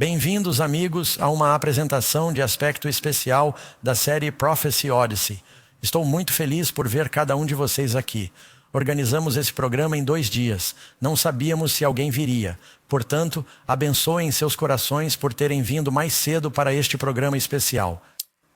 Bem-vindos, amigos, a uma apresentação de aspecto especial da série Prophecy Odyssey. Estou muito feliz por ver cada um de vocês aqui. Organizamos esse programa em 2 dias. Não sabíamos se alguém viria. Portanto, abençoem seus corações por terem vindo mais cedo para este programa especial.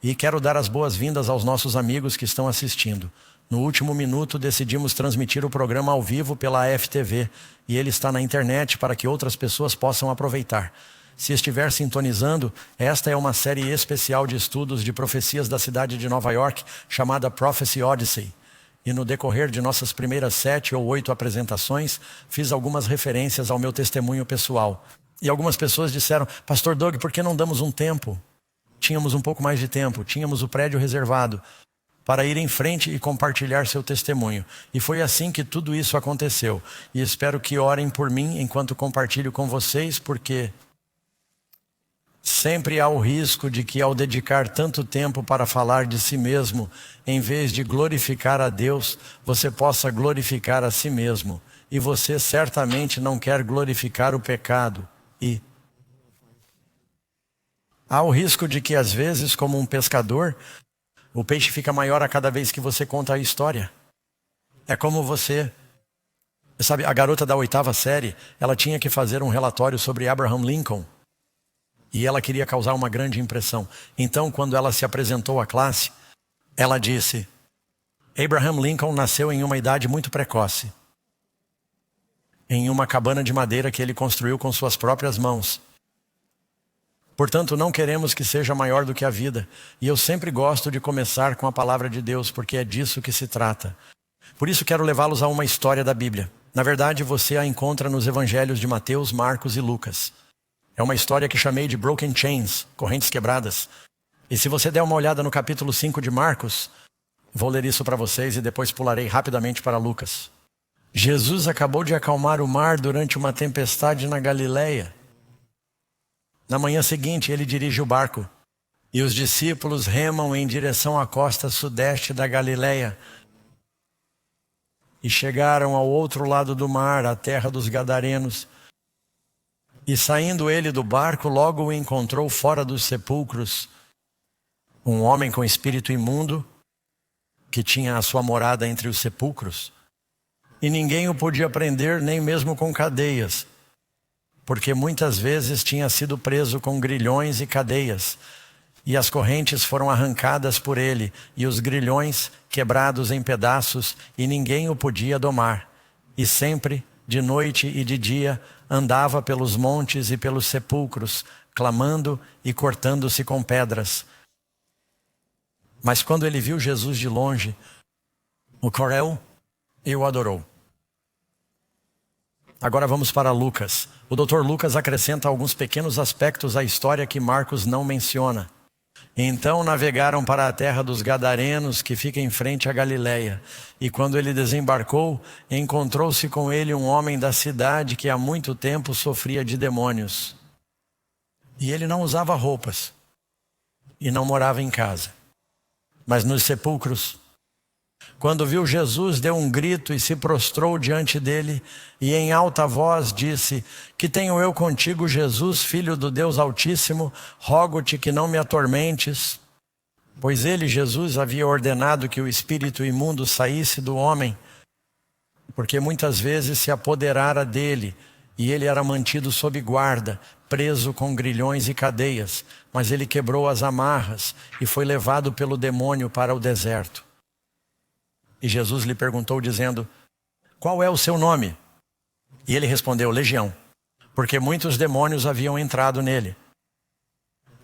E quero dar as boas-vindas aos nossos amigos que estão assistindo. No último minuto, decidimos transmitir o programa ao vivo pela AFTV e ele está na internet para que outras pessoas possam aproveitar. Se estiver sintonizando, esta é uma série especial de estudos de profecias da cidade de Nova York, chamada Prophecy Odyssey. E no decorrer de nossas primeiras 7 ou 8 apresentações, fiz algumas referências ao meu testemunho pessoal. E algumas pessoas disseram: Pastor Doug, por que não damos um tempo? Tínhamos um pouco mais de tempo, tínhamos o prédio reservado para ir em frente e compartilhar seu testemunho. E foi assim que tudo isso aconteceu. E espero que orem por mim enquanto compartilho com vocês, porque sempre há o risco de que, ao dedicar tanto tempo para falar de si mesmo, em vez de glorificar a Deus, você possa glorificar a si mesmo. E você certamente não quer glorificar o pecado. E há o risco de que, às vezes, como um pescador, o peixe fica maior a cada vez que você conta a história. É como você... Sabe, a garota da 8ª série, ela tinha que fazer um relatório sobre Abraham Lincoln. E ela queria causar uma grande impressão. Então, quando ela se apresentou à classe, ela disse: Abraham Lincoln nasceu em uma idade muito precoce, em uma cabana de madeira que ele construiu com suas próprias mãos. Portanto, não queremos que seja maior do que a vida. E eu sempre gosto de começar com a palavra de Deus, porque é disso que se trata. Por isso quero levá-los a uma história da Bíblia. Na verdade, você a encontra nos evangelhos de Mateus, Marcos e Lucas. É uma história que chamei de Broken Chains, correntes quebradas. E se você der uma olhada no capítulo 5 de Marcos, vou ler isso para vocês e depois pularei rapidamente para Lucas. Jesus acabou de acalmar o mar durante uma tempestade na Galileia. Na manhã seguinte, ele dirige o barco e os discípulos remam em direção à costa sudeste da Galileia e chegaram ao outro lado do mar, a terra dos Gadarenos. E saindo ele do barco, logo o encontrou fora dos sepulcros um homem com espírito imundo que tinha a sua morada entre os sepulcros. E ninguém o podia prender, nem mesmo com cadeias, porque muitas vezes tinha sido preso com grilhões e cadeias, e as correntes foram arrancadas por ele, e os grilhões quebrados em pedaços, e ninguém o podia domar. E sempre, de noite e de dia, andava pelos montes e pelos sepulcros, clamando e cortando-se com pedras. Mas quando ele viu Jesus de longe, o correu e o adorou. Agora vamos para Lucas. O Dr. Lucas acrescenta alguns pequenos aspectos à história que Marcos não menciona. Então navegaram para a terra dos Gadarenos, que fica em frente à Galileia. E quando ele desembarcou, encontrou-se com ele um homem da cidade que há muito tempo sofria de demônios. E ele não usava roupas e não morava em casa, mas nos sepulcros. Quando viu Jesus, deu um grito e se prostrou diante dele, e em alta voz disse: Que tenho eu contigo, Jesus, filho do Deus Altíssimo? Rogo-te que não me atormentes. Pois ele, Jesus, havia ordenado que o espírito imundo saísse do homem, porque muitas vezes se apoderara dele, e ele era mantido sob guarda, preso com grilhões e cadeias. Mas ele quebrou as amarras e foi levado pelo demônio para o deserto. E Jesus lhe perguntou, dizendo: Qual é o seu nome? E ele respondeu: Legião, porque muitos demônios haviam entrado nele.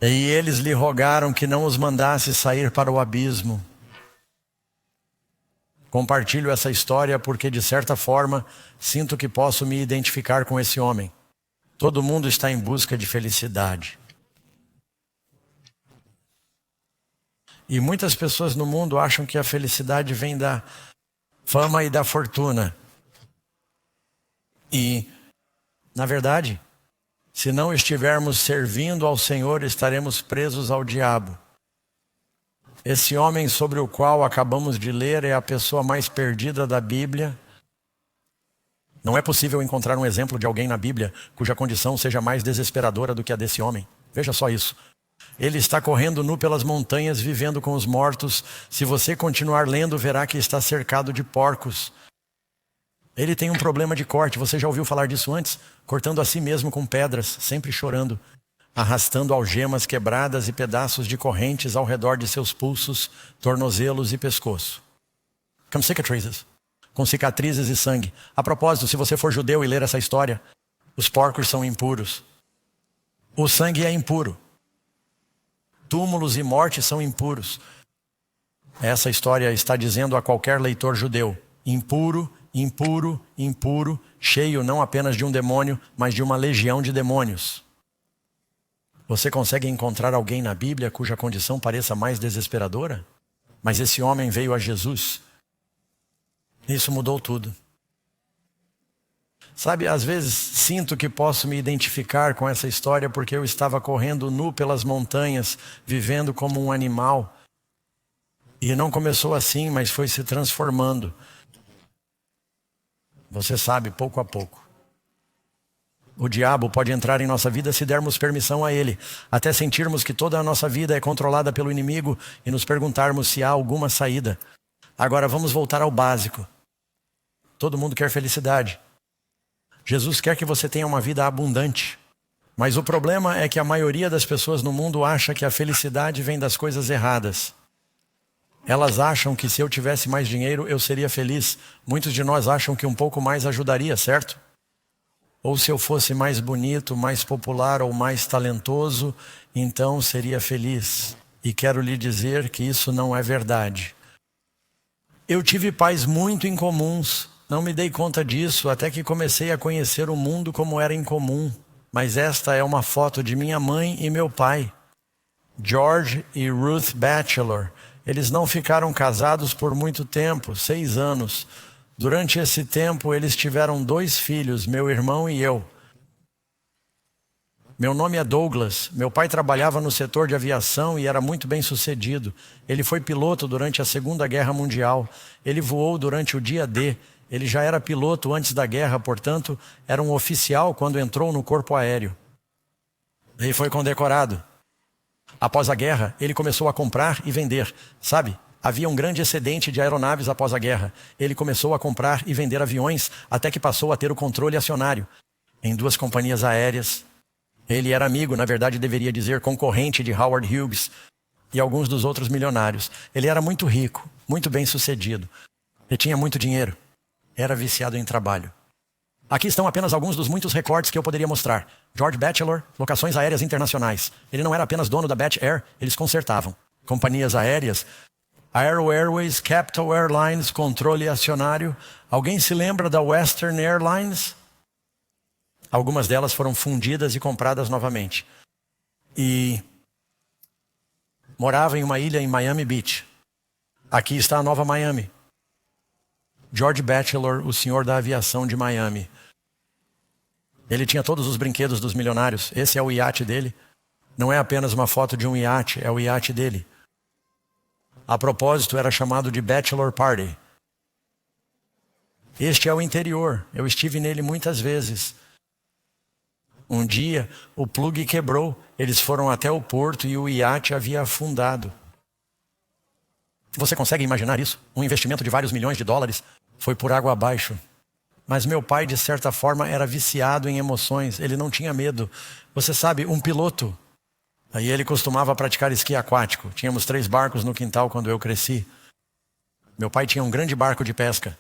E eles lhe rogaram que não os mandasse sair para o abismo. Compartilho essa história porque, de certa forma, sinto que posso me identificar com esse homem. Todo mundo está em busca de felicidade. E muitas pessoas no mundo acham que a felicidade vem da fama e da fortuna. E, na verdade, se não estivermos servindo ao Senhor, estaremos presos ao diabo. Esse homem sobre o qual acabamos de ler é a pessoa mais perdida da Bíblia. Não é possível encontrar um exemplo de alguém na Bíblia cuja condição seja mais desesperadora do que a desse homem. Veja só isso. Ele está correndo nu pelas montanhas, vivendo com os mortos. Se você continuar lendo, verá que está cercado de porcos. Ele tem um problema de corte. Você já ouviu falar disso antes? Cortando a si mesmo com pedras, sempre chorando, arrastando algemas quebradas e pedaços de correntes ao redor de seus pulsos, tornozelos e pescoço. Com cicatrizes e sangue. A propósito, se você for judeu e ler essa história, os porcos são impuros. O sangue é impuro. Túmulos e morte são impuros. Essa história está dizendo a qualquer leitor judeu: impuro, impuro, impuro, cheio não apenas de um demônio, mas de uma legião de demônios. Você consegue encontrar alguém na Bíblia cuja condição pareça mais desesperadora? Mas esse homem veio a Jesus. Isso mudou tudo. Sabe, às vezes sinto que posso me identificar com essa história porque eu estava correndo nu pelas montanhas, vivendo como um animal. E não começou assim, mas foi se transformando. Você sabe, pouco a pouco. O diabo pode entrar em nossa vida se dermos permissão a ele, até sentirmos que toda a nossa vida é controlada pelo inimigo e nos perguntarmos se há alguma saída. Agora vamos voltar ao básico. Todo mundo quer felicidade. Jesus quer que você tenha uma vida abundante. Mas o problema é que a maioria das pessoas no mundo acha que a felicidade vem das coisas erradas. Elas acham que se eu tivesse mais dinheiro, eu seria feliz. Muitos de nós acham que um pouco mais ajudaria, certo? Ou se eu fosse mais bonito, mais popular ou mais talentoso, então seria feliz. E quero lhe dizer que isso não é verdade. Eu tive pais muito incomuns. Não me dei conta disso até que comecei a conhecer o mundo como era incomum. Mas esta é uma foto de minha mãe e meu pai, George e Ruth Batchelor. Eles não ficaram casados por muito tempo, 6 anos. Durante esse tempo, eles tiveram 2 filhos, meu irmão e eu. Meu nome é Douglas. Meu pai trabalhava no setor de aviação e era muito bem sucedido. Ele foi piloto durante a Segunda Guerra Mundial. Ele voou durante o dia D. Ele já era piloto antes da guerra, portanto, era um oficial quando entrou no corpo aéreo. Ele foi condecorado. Após a guerra, ele começou a comprar e vender. Sabe, havia um grande excedente de aeronaves após a guerra. Ele começou a comprar e vender aviões até que passou a ter o controle acionário em 2 companhias aéreas. Ele era amigo, na verdade deveria dizer concorrente de Howard Hughes e alguns dos outros milionários. Ele era muito rico, muito bem sucedido. Ele tinha muito dinheiro. Era viciado em trabalho. Aqui estão apenas alguns dos muitos recortes que eu poderia mostrar. George Batchelor, locações aéreas internacionais. Ele não era apenas dono da Bat Air, eles consertavam. Companhias aéreas, Aero Airways, Capital Airlines, controle acionário. Alguém se lembra da Western Airlines? Algumas delas foram fundidas e compradas novamente. E morava em uma ilha em Miami Beach. Aqui está a Nova Miami. George Batchelor, o senhor da aviação de Miami. Ele tinha todos os brinquedos dos milionários. Esse é o iate dele. Não é apenas uma foto de um iate, é o iate dele. A propósito, era chamado de Bachelor Party. Este é o interior. Eu estive nele muitas vezes. Um dia, o plug quebrou. Eles foram até o porto e o iate havia afundado. Você consegue imaginar isso? Um investimento de vários milhões de dólares foi por água abaixo. Mas meu pai, de certa forma, era viciado em emoções. Ele não tinha medo. Você sabe, um piloto. Aí ele costumava praticar esqui aquático. Tínhamos 3 barcos no quintal quando eu cresci. Meu pai tinha um grande barco de pesca.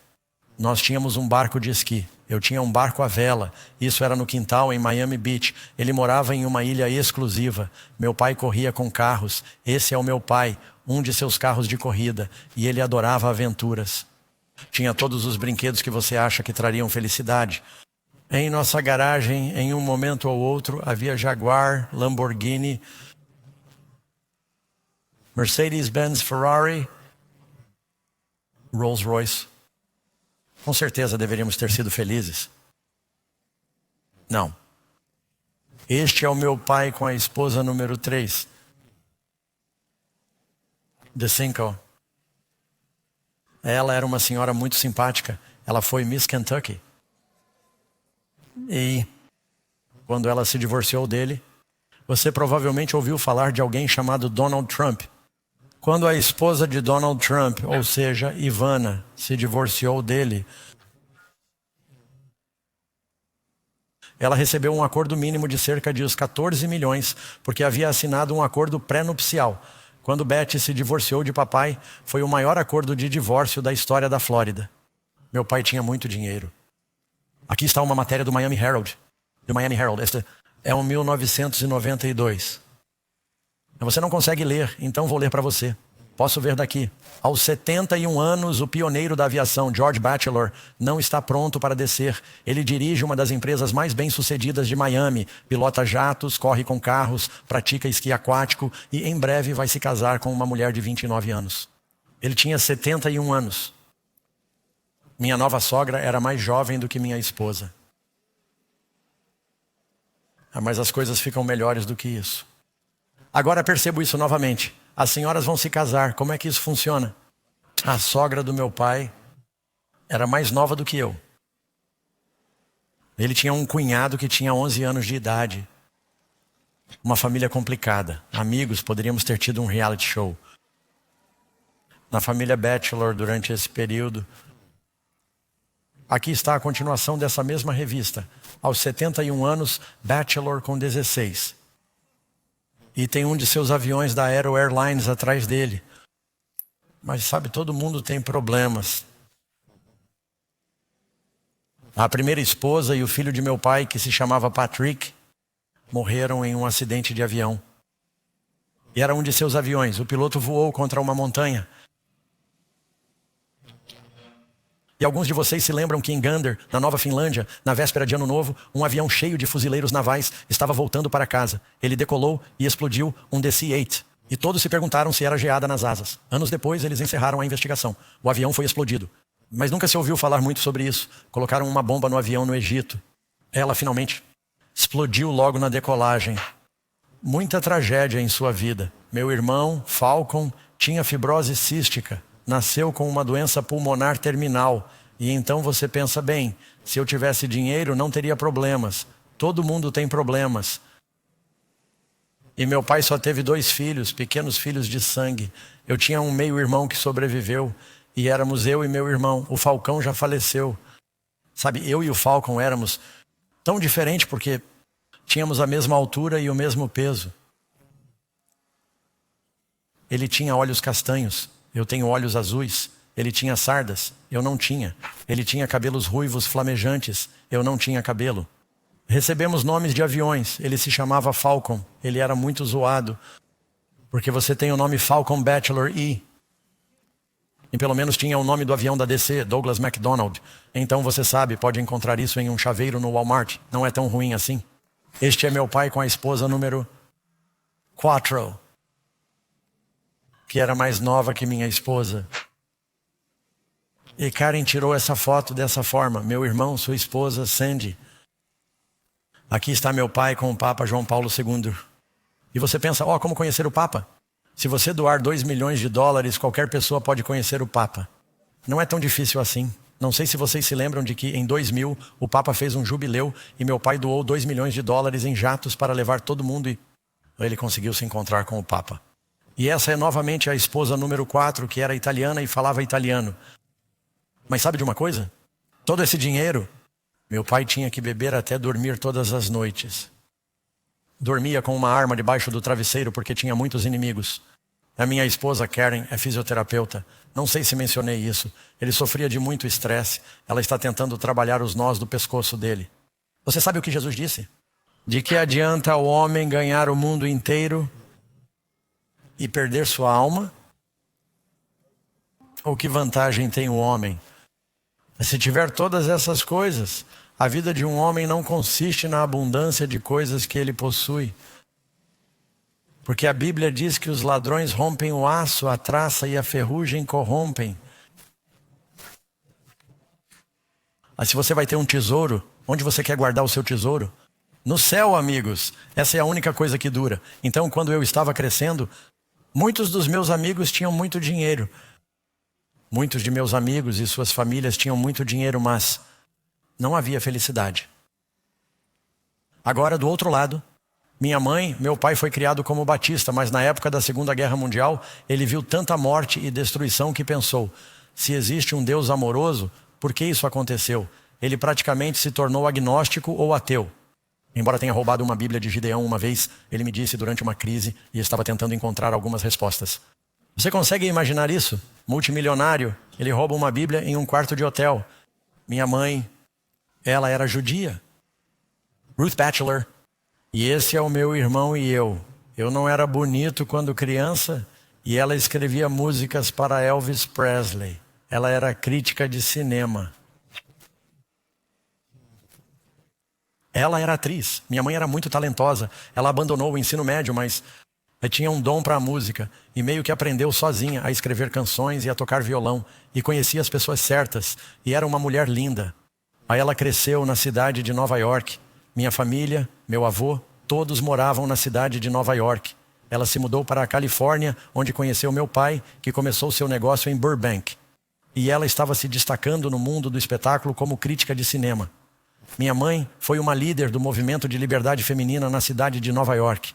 Nós tínhamos um barco de esqui. Eu tinha um barco à vela. Isso era no quintal, em Miami Beach. Ele morava em uma ilha exclusiva. Meu pai corria com carros. Esse é o meu pai, um de seus carros de corrida. E ele adorava aventuras. Tinha todos os brinquedos que você acha que trariam felicidade. Em nossa garagem, em um momento ou outro, havia Jaguar, Lamborghini, Mercedes-Benz, Ferrari, Rolls-Royce. Com certeza deveríamos ter sido felizes. Não. Este é o meu pai com a esposa número 3. De 5. Ela era uma senhora muito simpática. Ela foi Miss Kentucky. E quando ela se divorciou dele, você provavelmente ouviu falar de alguém chamado Donald Trump. Quando a esposa de Donald Trump, ou seja, Ivana, se divorciou dele, ela recebeu um acordo mínimo de cerca de uns 14 milhões, porque havia assinado um acordo pré-nupcial. Quando Betty se divorciou de papai, foi o maior acordo de divórcio da história da Flórida. Meu pai tinha muito dinheiro. Aqui está uma matéria do Miami Herald. Este é um 1992. Você não consegue ler, então vou ler para você. Posso ver daqui. Aos 71 anos, o pioneiro da aviação, George Batchelor, não está pronto para descer. Ele dirige uma das empresas mais bem-sucedidas de Miami. Pilota jatos, corre com carros, pratica esqui aquático e em breve vai se casar com uma mulher de 29 anos. Ele tinha 71 anos. Minha nova sogra era mais jovem do que minha esposa. Mas as coisas ficam melhores do que isso. Agora percebo isso novamente. As senhoras vão se casar. Como é que isso funciona? A sogra do meu pai era mais nova do que eu. Ele tinha um cunhado que tinha 11 anos de idade. Uma família complicada. Amigos, poderíamos ter tido um reality show. Na família Batchelor, durante esse período. Aqui está a continuação dessa mesma revista. Aos 71 anos, Batchelor com 16. E tem um de seus aviões da Aero Airlines atrás dele. Mas sabe, todo mundo tem problemas. A primeira esposa e o filho de meu pai, que se chamava Patrick, morreram em um acidente de avião. E era um de seus aviões. O piloto voou contra uma montanha. E alguns de vocês se lembram que em Gander, na Nova Finlândia, na véspera de Ano Novo, um avião cheio de fuzileiros navais estava voltando para casa. Ele decolou e explodiu um DC-8. E todos se perguntaram se era geada nas asas. Anos depois, eles encerraram a investigação. O avião foi explodido. Mas nunca se ouviu falar muito sobre isso. Colocaram uma bomba no avião no Egito. Ela finalmente explodiu logo na decolagem. Muita tragédia em sua vida. Meu irmão, Falcon, tinha fibrose cística. Nasceu com uma doença pulmonar terminal. E então você pensa, bem, se eu tivesse dinheiro não teria problemas. Todo mundo tem problemas. E meu pai só teve 2 filhos, pequenos filhos de sangue. Eu tinha um meio-irmão que sobreviveu. E éramos eu e meu irmão. O Falcão já faleceu. Sabe, eu e o Falcon éramos tão diferentes porque tínhamos a mesma altura e o mesmo peso. Ele tinha olhos castanhos. Eu tenho olhos azuis. Ele tinha sardas. Eu não tinha. Ele tinha cabelos ruivos flamejantes. Eu não tinha cabelo. Recebemos nomes de aviões. Ele se chamava Falcon. Ele era muito zoado. Porque você tem o nome Falcon Batchelor E. E pelo menos tinha o nome do avião da DC, Douglas MacDonald. Então você sabe, pode encontrar isso em um chaveiro no Walmart. Não é tão ruim assim. Este é meu pai com a esposa número 4. Que era mais nova que minha esposa. E Karen tirou essa foto dessa forma. Meu irmão, sua esposa, Sandy. Aqui está meu pai com o Papa João Paulo II. E você pensa, como conhecer o Papa? Se você doar $2 milhões, qualquer pessoa pode conhecer o Papa. Não é tão difícil assim. Não sei se vocês se lembram de que em 2000 o Papa fez um jubileu e meu pai doou $2 milhões em jatos para levar todo mundo e ele conseguiu se encontrar com o Papa. E essa é novamente a esposa número 4, que era italiana e falava italiano. Mas sabe de uma coisa? Todo esse dinheiro, meu pai tinha que beber até dormir todas as noites. Dormia com uma arma debaixo do travesseiro porque tinha muitos inimigos. A minha esposa, Karen, é fisioterapeuta. Não sei se mencionei isso. Ele sofria de muito estresse. Ela está tentando trabalhar os nós do pescoço dele. Você sabe o que Jesus disse? De que adianta o homem ganhar o mundo inteiro e perder sua alma? Ou que vantagem tem o homem? Se tiver todas essas coisas, a vida de um homem não consiste na abundância de coisas que ele possui. Porque a Bíblia diz que os ladrões rompem o aço, a traça e a ferrugem corrompem. Mas se você vai ter um tesouro, onde você quer guardar o seu tesouro? No céu, amigos. Essa é a única coisa que dura. Então, quando eu estava crescendo, muitos dos meus amigos tinham muito dinheiro. Muitos de meus amigos e suas famílias tinham muito dinheiro, mas não havia felicidade. Agora, do outro lado, meu pai foi criado como batista, mas na época da Segunda Guerra Mundial, ele viu tanta morte e destruição que pensou: se existe um Deus amoroso, por que isso aconteceu? Ele praticamente se tornou agnóstico ou ateu. Embora tenha roubado uma Bíblia de Gideão uma vez, ele me disse durante uma crise e estava tentando encontrar algumas respostas. Você consegue imaginar isso? Multimilionário, ele rouba uma Bíblia em um quarto de hotel. Minha mãe, ela era judia. Ruth Batchelor. E esse é o meu irmão e eu. Eu não era bonito quando criança e ela escrevia músicas para Elvis Presley. Ela era crítica de cinema. Ela era atriz. Minha mãe era muito talentosa. Ela abandonou o ensino médio, mas tinha um dom para a música e meio que aprendeu sozinha a escrever canções e a tocar violão e conhecia as pessoas certas e era uma mulher linda. Aí ela cresceu na cidade de Nova York. Minha família, meu avô, todos moravam na cidade de Nova York. Ela se mudou para a Califórnia, onde conheceu meu pai, que começou seu negócio em Burbank. E ela estava se destacando no mundo do espetáculo como crítica de cinema. Minha mãe foi uma líder do movimento de liberdade feminina na cidade de Nova York.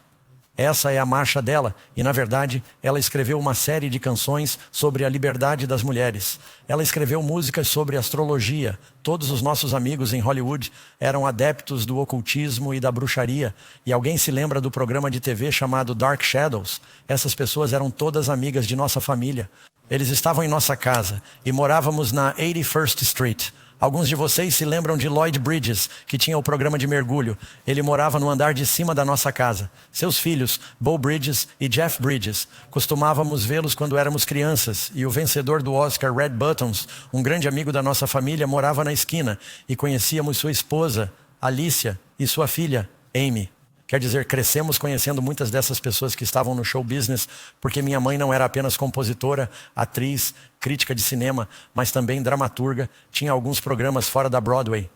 Essa é a marcha dela e, na verdade, ela escreveu uma série de canções sobre a liberdade das mulheres. Ela escreveu músicas sobre astrologia. Todos os nossos amigos em Hollywood eram adeptos do ocultismo e da bruxaria. E alguém se lembra do programa de TV chamado Dark Shadows? Essas pessoas eram todas amigas de nossa família. Eles estavam em nossa casa e morávamos na 81st Street. Alguns de vocês se lembram de Lloyd Bridges, que tinha o programa de mergulho. Ele morava no andar de cima da nossa casa. Seus filhos, Beau Bridges e Jeff Bridges, costumávamos vê-los quando éramos crianças. E o vencedor do Oscar, Red Buttons, um grande amigo da nossa família, morava na esquina. E conhecíamos sua esposa, Alicia, e sua filha, Amy. Quer dizer, crescemos conhecendo muitas dessas pessoas que estavam no show business, porque minha mãe não era apenas compositora, atriz, crítica de cinema, mas também dramaturga, tinha alguns programas fora da Broadway.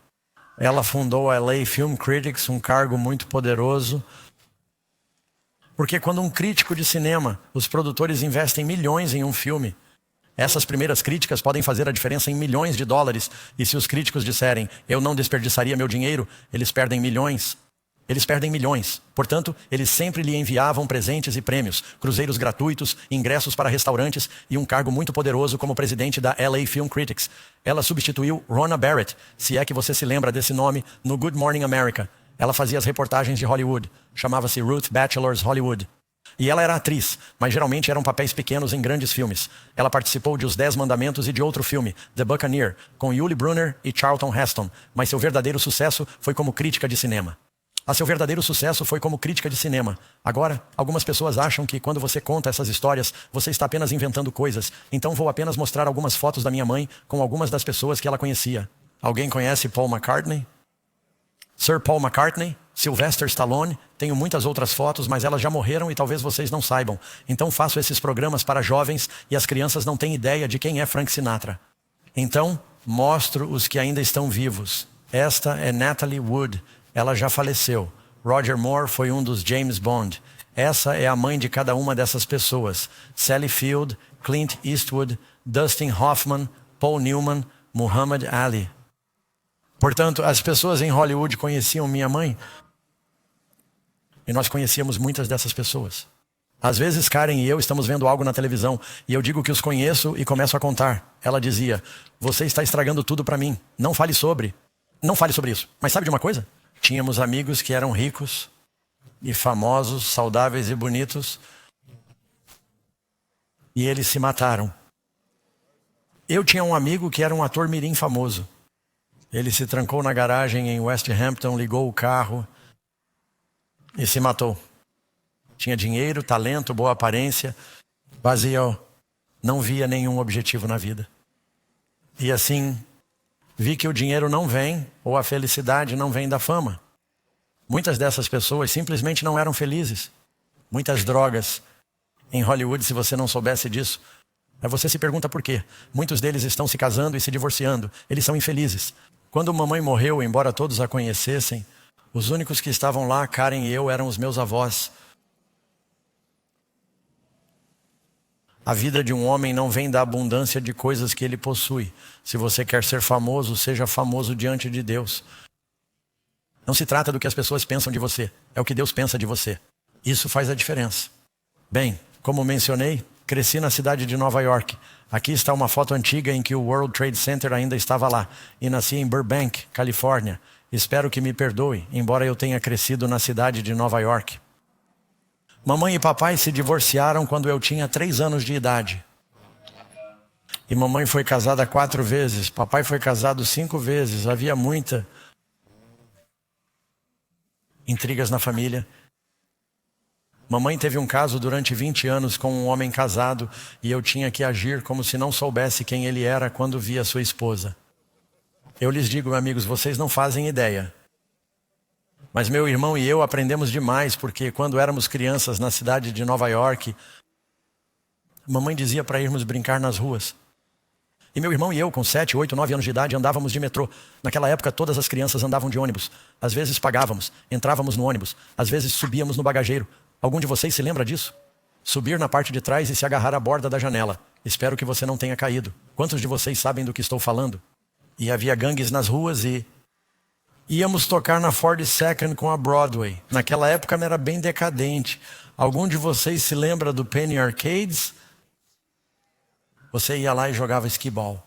Ela fundou a LA Film Critics, um cargo muito poderoso, porque quando um crítico de cinema, os produtores investem milhões em um filme, essas primeiras críticas podem fazer a diferença em milhões de dólares, e se os críticos disserem, eu não desperdiçaria meu dinheiro, eles perdem milhões. Eles perdem milhões. Portanto, eles sempre lhe enviavam presentes e prêmios, cruzeiros gratuitos, ingressos para restaurantes e um cargo muito poderoso como presidente da LA Film Critics. Ela substituiu Rona Barrett, se é que você se lembra desse nome, no Good Morning America. Ela fazia as reportagens de Hollywood. Chamava-se Ruth Batchelor's Hollywood. E ela era atriz, mas geralmente eram papéis pequenos em grandes filmes. Ela participou de Os 10 Mandamentos e de outro filme, The Buccaneer, com Yuli Brunner e Charlton Heston, mas seu verdadeiro sucesso foi como crítica de cinema. Seu verdadeiro sucesso foi como crítica de cinema. Agora, algumas pessoas acham que quando você conta essas histórias, você está apenas inventando coisas. Então vou apenas mostrar algumas fotos da minha mãe com algumas das pessoas que ela conhecia. Alguém conhece Paul McCartney? Sir Paul McCartney? Sylvester Stallone? Tenho muitas outras fotos, mas elas já morreram e talvez vocês não saibam. Então faço esses programas para jovens e as crianças não têm ideia de quem é Frank Sinatra. Então, mostro os que ainda estão vivos. Esta é Natalie Wood. Ela já faleceu. Roger Moore foi um dos James Bond. Essa é a mãe de cada uma dessas pessoas. Sally Field, Clint Eastwood, Dustin Hoffman, Paul Newman, Muhammad Ali. Portanto, as pessoas em Hollywood conheciam minha mãe e nós conhecíamos muitas dessas pessoas. Às vezes Karen e eu estamos vendo algo na televisão e eu digo que os conheço e começo a contar. Ela dizia, você está estragando tudo para mim. Não fale sobre isso. Mas sabe de uma coisa? Tínhamos amigos que eram ricos e famosos, saudáveis e bonitos. E eles se mataram. Eu tinha um amigo que era um ator mirim famoso. Ele se trancou na garagem em West Hampton, ligou o carro e se matou. Tinha dinheiro, talento, boa aparência, vazio. Não via nenhum objetivo na vida. E assim, vi que o dinheiro não vem, ou a felicidade não vem da fama. Muitas dessas pessoas simplesmente não eram felizes. Muitas drogas. Em Hollywood, se você não soubesse disso, você se pergunta por quê. Muitos deles estão se casando e se divorciando. Eles são infelizes. Quando mamãe morreu, embora todos a conhecessem, os únicos que estavam lá, Karen e eu, eram os meus avós. A vida de um homem não vem da abundância de coisas que ele possui. Se você quer ser famoso, seja famoso diante de Deus. Não se trata do que as pessoas pensam de você, é o que Deus pensa de você. Isso faz a diferença. Bem, como mencionei, cresci na cidade de Nova York. Aqui está uma foto antiga em que o World Trade Center ainda estava lá. E nasci em Burbank, Califórnia. Espero que me perdoe, embora eu tenha crescido na cidade de Nova York. Mamãe e papai se divorciaram quando eu tinha 3 anos de idade. E mamãe foi casada 4 vezes, papai foi casado 5 vezes. Havia muitas intrigas na família. Mamãe teve um caso durante 20 anos com um homem casado e eu tinha que agir como se não soubesse quem ele era quando via sua esposa. Eu lhes digo, amigos, vocês não fazem ideia. Mas meu irmão e eu aprendemos demais porque quando éramos crianças na cidade de Nova York, mamãe dizia para irmos brincar nas ruas. E meu irmão e eu, com 7, 8, 9 anos de idade, andávamos de metrô. Naquela época, todas as crianças andavam de ônibus. Às vezes pagávamos, entrávamos no ônibus. Às vezes subíamos no bagageiro. Algum de vocês se lembra disso? Subir na parte de trás e se agarrar à borda da janela. Espero que você não tenha caído. Quantos de vocês sabem do que estou falando? E havia gangues nas ruas e íamos tocar na 42nd com a Broadway. Naquela época era bem decadente. Algum de vocês se lembra do Penny Arcades? Você ia lá e jogava esquibol.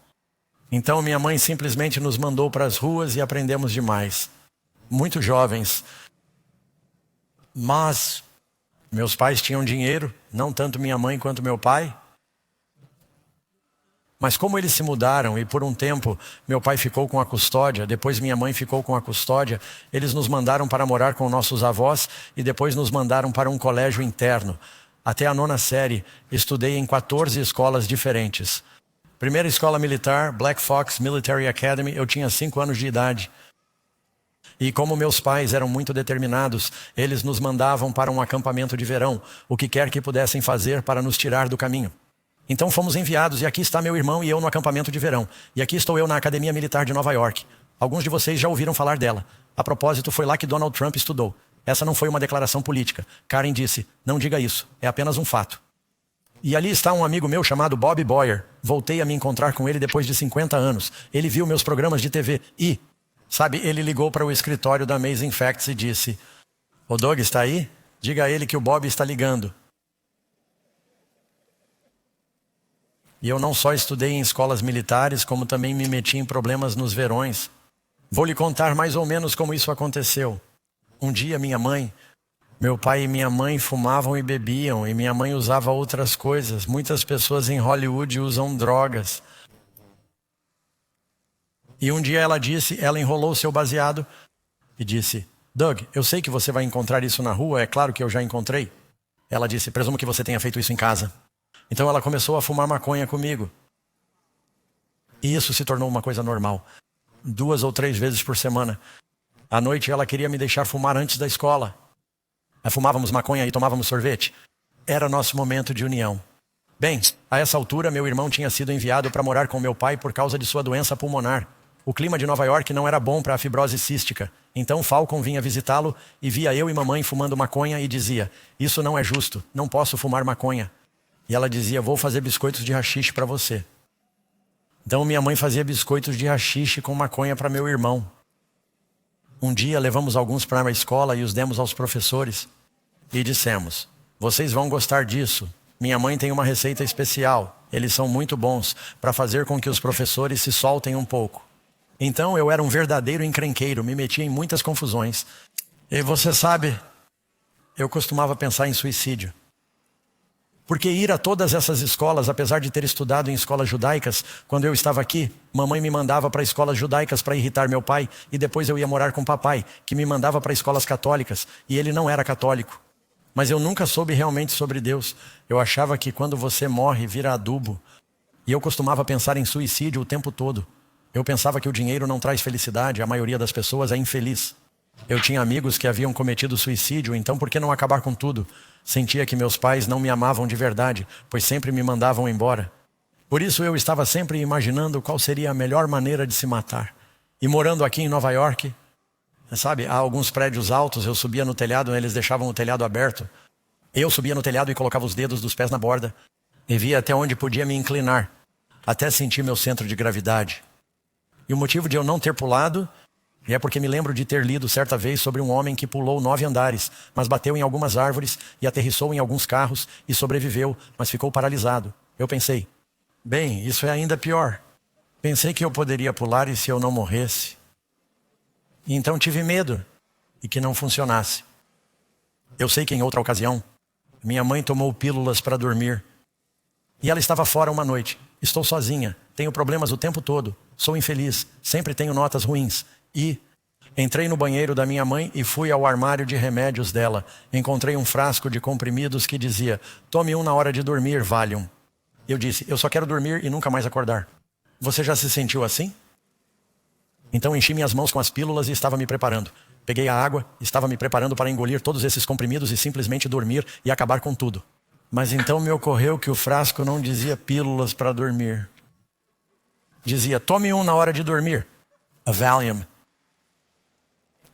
Então minha mãe simplesmente nos mandou para as ruas e aprendemos demais. Muito jovens. Mas meus pais tinham dinheiro, não tanto minha mãe quanto meu pai. Mas como eles se mudaram e por um tempo meu pai ficou com a custódia, depois minha mãe ficou com a custódia, eles nos mandaram para morar com nossos avós e depois nos mandaram para um colégio interno. Até a 9ª série, estudei em 14 escolas diferentes. Primeira escola militar, Black Fox Military Academy, eu tinha 5 anos de idade. E como meus pais eram muito determinados, eles nos mandavam para um acampamento de verão, o que quer que pudessem fazer para nos tirar do caminho. Então fomos enviados e aqui está meu irmão e eu no acampamento de verão. E aqui estou eu na Academia Militar de Nova York. Alguns de vocês já ouviram falar dela. A propósito, foi lá que Donald Trump estudou. Essa não foi uma declaração política. Karen disse, não diga isso, é apenas um fato. E ali está um amigo meu chamado Bob Boyer. Voltei a me encontrar com ele depois de 50 anos. Ele viu meus programas de TV e, sabe, ele ligou para o escritório da Amazing Facts e disse, o Doug está aí? Diga a ele que o Bob está ligando. E eu não só estudei em escolas militares, como também me meti em problemas nos verões. Vou lhe contar mais ou menos como isso aconteceu. Um dia meu pai e minha mãe fumavam e bebiam, e minha mãe usava outras coisas. Muitas pessoas em Hollywood usam drogas. E um dia ela enrolou seu baseado e disse, Doug, eu sei que você vai encontrar isso na rua, é claro que eu já encontrei. Ela disse, presumo que você tenha feito isso em casa. Então ela começou a fumar maconha comigo. E isso se tornou uma coisa normal. 2 ou 3 vezes por semana. À noite ela queria me deixar fumar antes da escola. Fumávamos maconha e tomávamos sorvete. Era nosso momento de união. Bem, a essa altura meu irmão tinha sido enviado para morar com meu pai por causa de sua doença pulmonar. O clima de Nova York não era bom para a fibrose cística. Então Falcon vinha visitá-lo e via eu e mamãe fumando maconha e dizia, isso não é justo, não posso fumar maconha. E ela dizia, vou fazer biscoitos de haxixe para você. Então minha mãe fazia biscoitos de haxixe com maconha para meu irmão. Um dia levamos alguns para a escola e os demos aos professores. E dissemos, vocês vão gostar disso. Minha mãe tem uma receita especial. Eles são muito bons para fazer com que os professores se soltem um pouco. Então eu era um verdadeiro encrenqueiro, me metia em muitas confusões. E você sabe, eu costumava pensar em suicídio. Porque ir a todas essas escolas, apesar de ter estudado em escolas judaicas, quando eu estava aqui, mamãe me mandava para escolas judaicas para irritar meu pai, e depois eu ia morar com papai, que me mandava para escolas católicas, e ele não era católico. Mas eu nunca soube realmente sobre Deus. Eu achava que quando você morre, vira adubo. E eu costumava pensar em suicídio o tempo todo. Eu pensava que o dinheiro não traz felicidade, a maioria das pessoas é infeliz. Eu tinha amigos que haviam cometido suicídio, então por que não acabar com tudo? Sentia que meus pais não me amavam de verdade, pois sempre me mandavam embora. Por isso eu estava sempre imaginando qual seria a melhor maneira de se matar. E morando aqui em Nova York, sabe, há alguns prédios altos, eu subia no telhado, eles deixavam o telhado aberto. Eu subia no telhado e colocava os dedos dos pés na borda e via até onde podia me inclinar, até sentir meu centro de gravidade. E o motivo de eu não ter pulado E é porque me lembro de ter lido certa vez sobre um homem que pulou 9 andares, mas bateu em algumas árvores e aterrissou em alguns carros e sobreviveu, mas ficou paralisado. Eu pensei, bem, isso é ainda pior. Pensei que eu poderia pular e se eu não morresse. E então tive medo e que não funcionasse. Eu sei que em outra ocasião, minha mãe tomou pílulas para dormir. E ela estava fora uma noite. Estou sozinha, tenho problemas o tempo todo, sou infeliz, sempre tenho notas ruins. E entrei no banheiro da minha mãe e fui ao armário de remédios dela. Encontrei um frasco de comprimidos que dizia, tome um na hora de dormir, Valium. Eu disse, eu só quero dormir e nunca mais acordar. Você já se sentiu assim? Então enchi minhas mãos com as pílulas e estava me preparando. Peguei a água, estava me preparando para engolir todos esses comprimidos e simplesmente dormir e acabar com tudo. Mas então me ocorreu que o frasco não dizia pílulas para dormir. Dizia, tome um na hora de dormir, a Valium.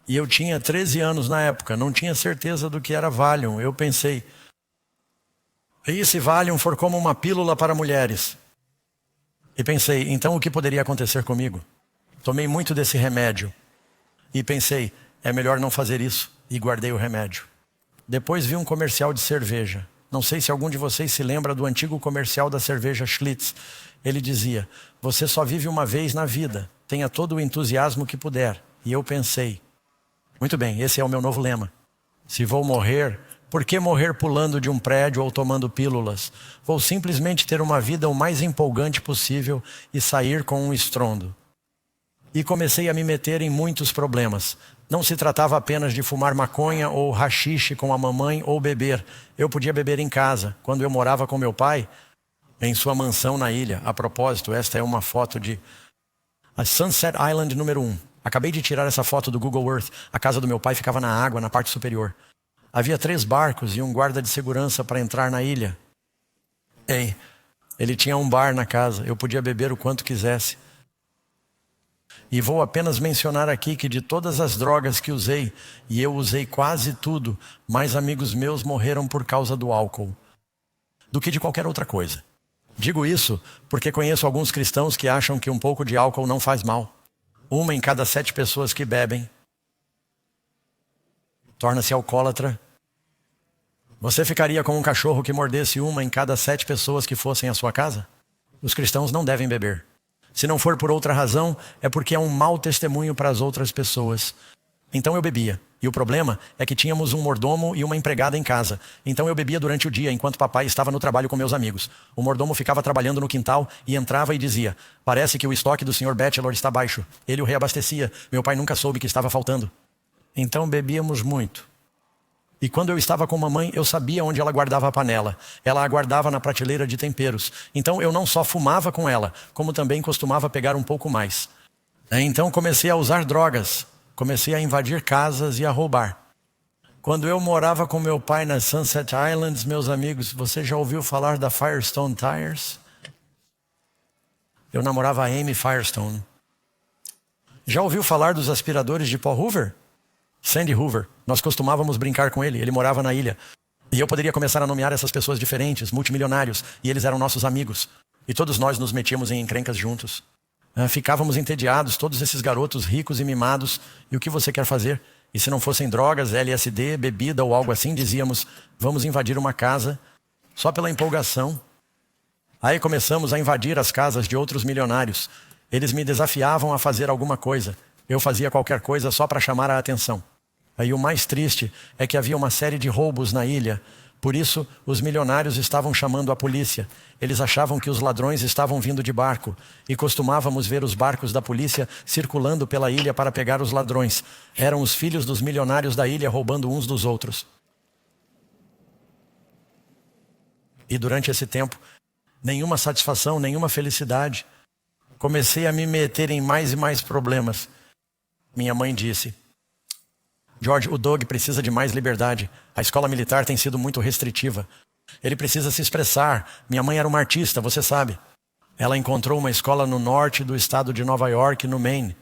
E eu tinha 13 anos na época, não tinha certeza do que era Valium. Eu pensei, e se Valium for como uma pílula para mulheres? E pensei, então o que poderia acontecer comigo? Tomei muito desse remédio. E pensei, é melhor não fazer isso. E guardei o remédio. Depois vi um comercial de cerveja. Não sei se algum de vocês se lembra do antigo comercial da cerveja Schlitz. Ele dizia, você só vive uma vez na vida. Tenha todo o entusiasmo que puder. E eu pensei, muito bem, esse é o meu novo lema. Se vou morrer, por que morrer pulando de um prédio ou tomando pílulas? Vou simplesmente ter uma vida o mais empolgante possível e sair com um estrondo. E comecei a me meter em muitos problemas. Não se tratava apenas de fumar maconha ou haxixe com a mamãe ou beber. Eu podia beber em casa. Quando eu morava com meu pai, em sua mansão na ilha. A propósito, esta é uma foto de a Sunset Island número 1. Acabei de tirar essa foto do Google Earth. A casa do meu pai ficava na água, na parte superior. Havia 3 barcos e um guarda de segurança para entrar na ilha. Ei, ele tinha um bar na casa. Eu podia beber o quanto quisesse. E vou apenas mencionar aqui que de todas as drogas que usei, e eu usei quase tudo, mais amigos meus morreram por causa do álcool do que de qualquer outra coisa. Digo isso porque conheço alguns cristãos que acham que um pouco de álcool não faz mal. 1 em cada 7 pessoas que bebem torna-se alcoólatra. Você ficaria com um cachorro que mordesse 1 em cada 7 pessoas que fossem à sua casa? Os cristãos não devem beber. Se não for por outra razão, é porque é um mau testemunho para as outras pessoas. Então eu bebia. E o problema é que tínhamos um mordomo e uma empregada em casa. Então eu bebia durante o dia, enquanto papai estava no trabalho com meus amigos. O mordomo ficava trabalhando no quintal e entrava e dizia, parece que o estoque do Sr. Batchelor está baixo. Ele o reabastecia. Meu pai nunca soube que estava faltando. Então bebíamos muito. E quando eu estava com mamãe, eu sabia onde ela guardava a panela. Ela a guardava na prateleira de temperos. Então eu não só fumava com ela, como também costumava pegar um pouco mais. Então comecei a usar drogas. Comecei a invadir casas e a roubar. Quando eu morava com meu pai nas Sunset Islands, meus amigos, você já ouviu falar da Firestone Tires? Eu namorava a Amy Firestone. Já ouviu falar dos aspiradores de pó Hoover? Sandy Hoover. Nós costumávamos brincar com ele. Ele morava na ilha. E eu poderia começar a nomear essas pessoas diferentes, multimilionários. E eles eram nossos amigos. E todos nós nos metíamos em encrencas juntos. Ficávamos entediados, todos esses garotos ricos e mimados. E o que você quer fazer? E se não fossem drogas, LSD, bebida ou algo assim, dizíamos, vamos invadir uma casa só pela empolgação. Aí começamos a invadir as casas de outros milionários. Eles me desafiavam a fazer alguma coisa. Eu fazia qualquer coisa só para chamar a atenção. Aí o mais triste é que havia uma série de roubos na ilha. Por isso, os milionários estavam chamando a polícia. Eles achavam que os ladrões estavam vindo de barco. E costumávamos ver os barcos da polícia circulando pela ilha para pegar os ladrões. Eram os filhos dos milionários da ilha roubando uns dos outros. E durante esse tempo, nenhuma satisfação, nenhuma felicidade. Comecei a me meter em mais e mais problemas. Minha mãe disse, George, o Doug precisa de mais liberdade. A escola militar tem sido muito restritiva. Ele precisa se expressar. Minha mãe era uma artista, você sabe. Ela encontrou uma escola no norte do estado de Nova York, no Maine,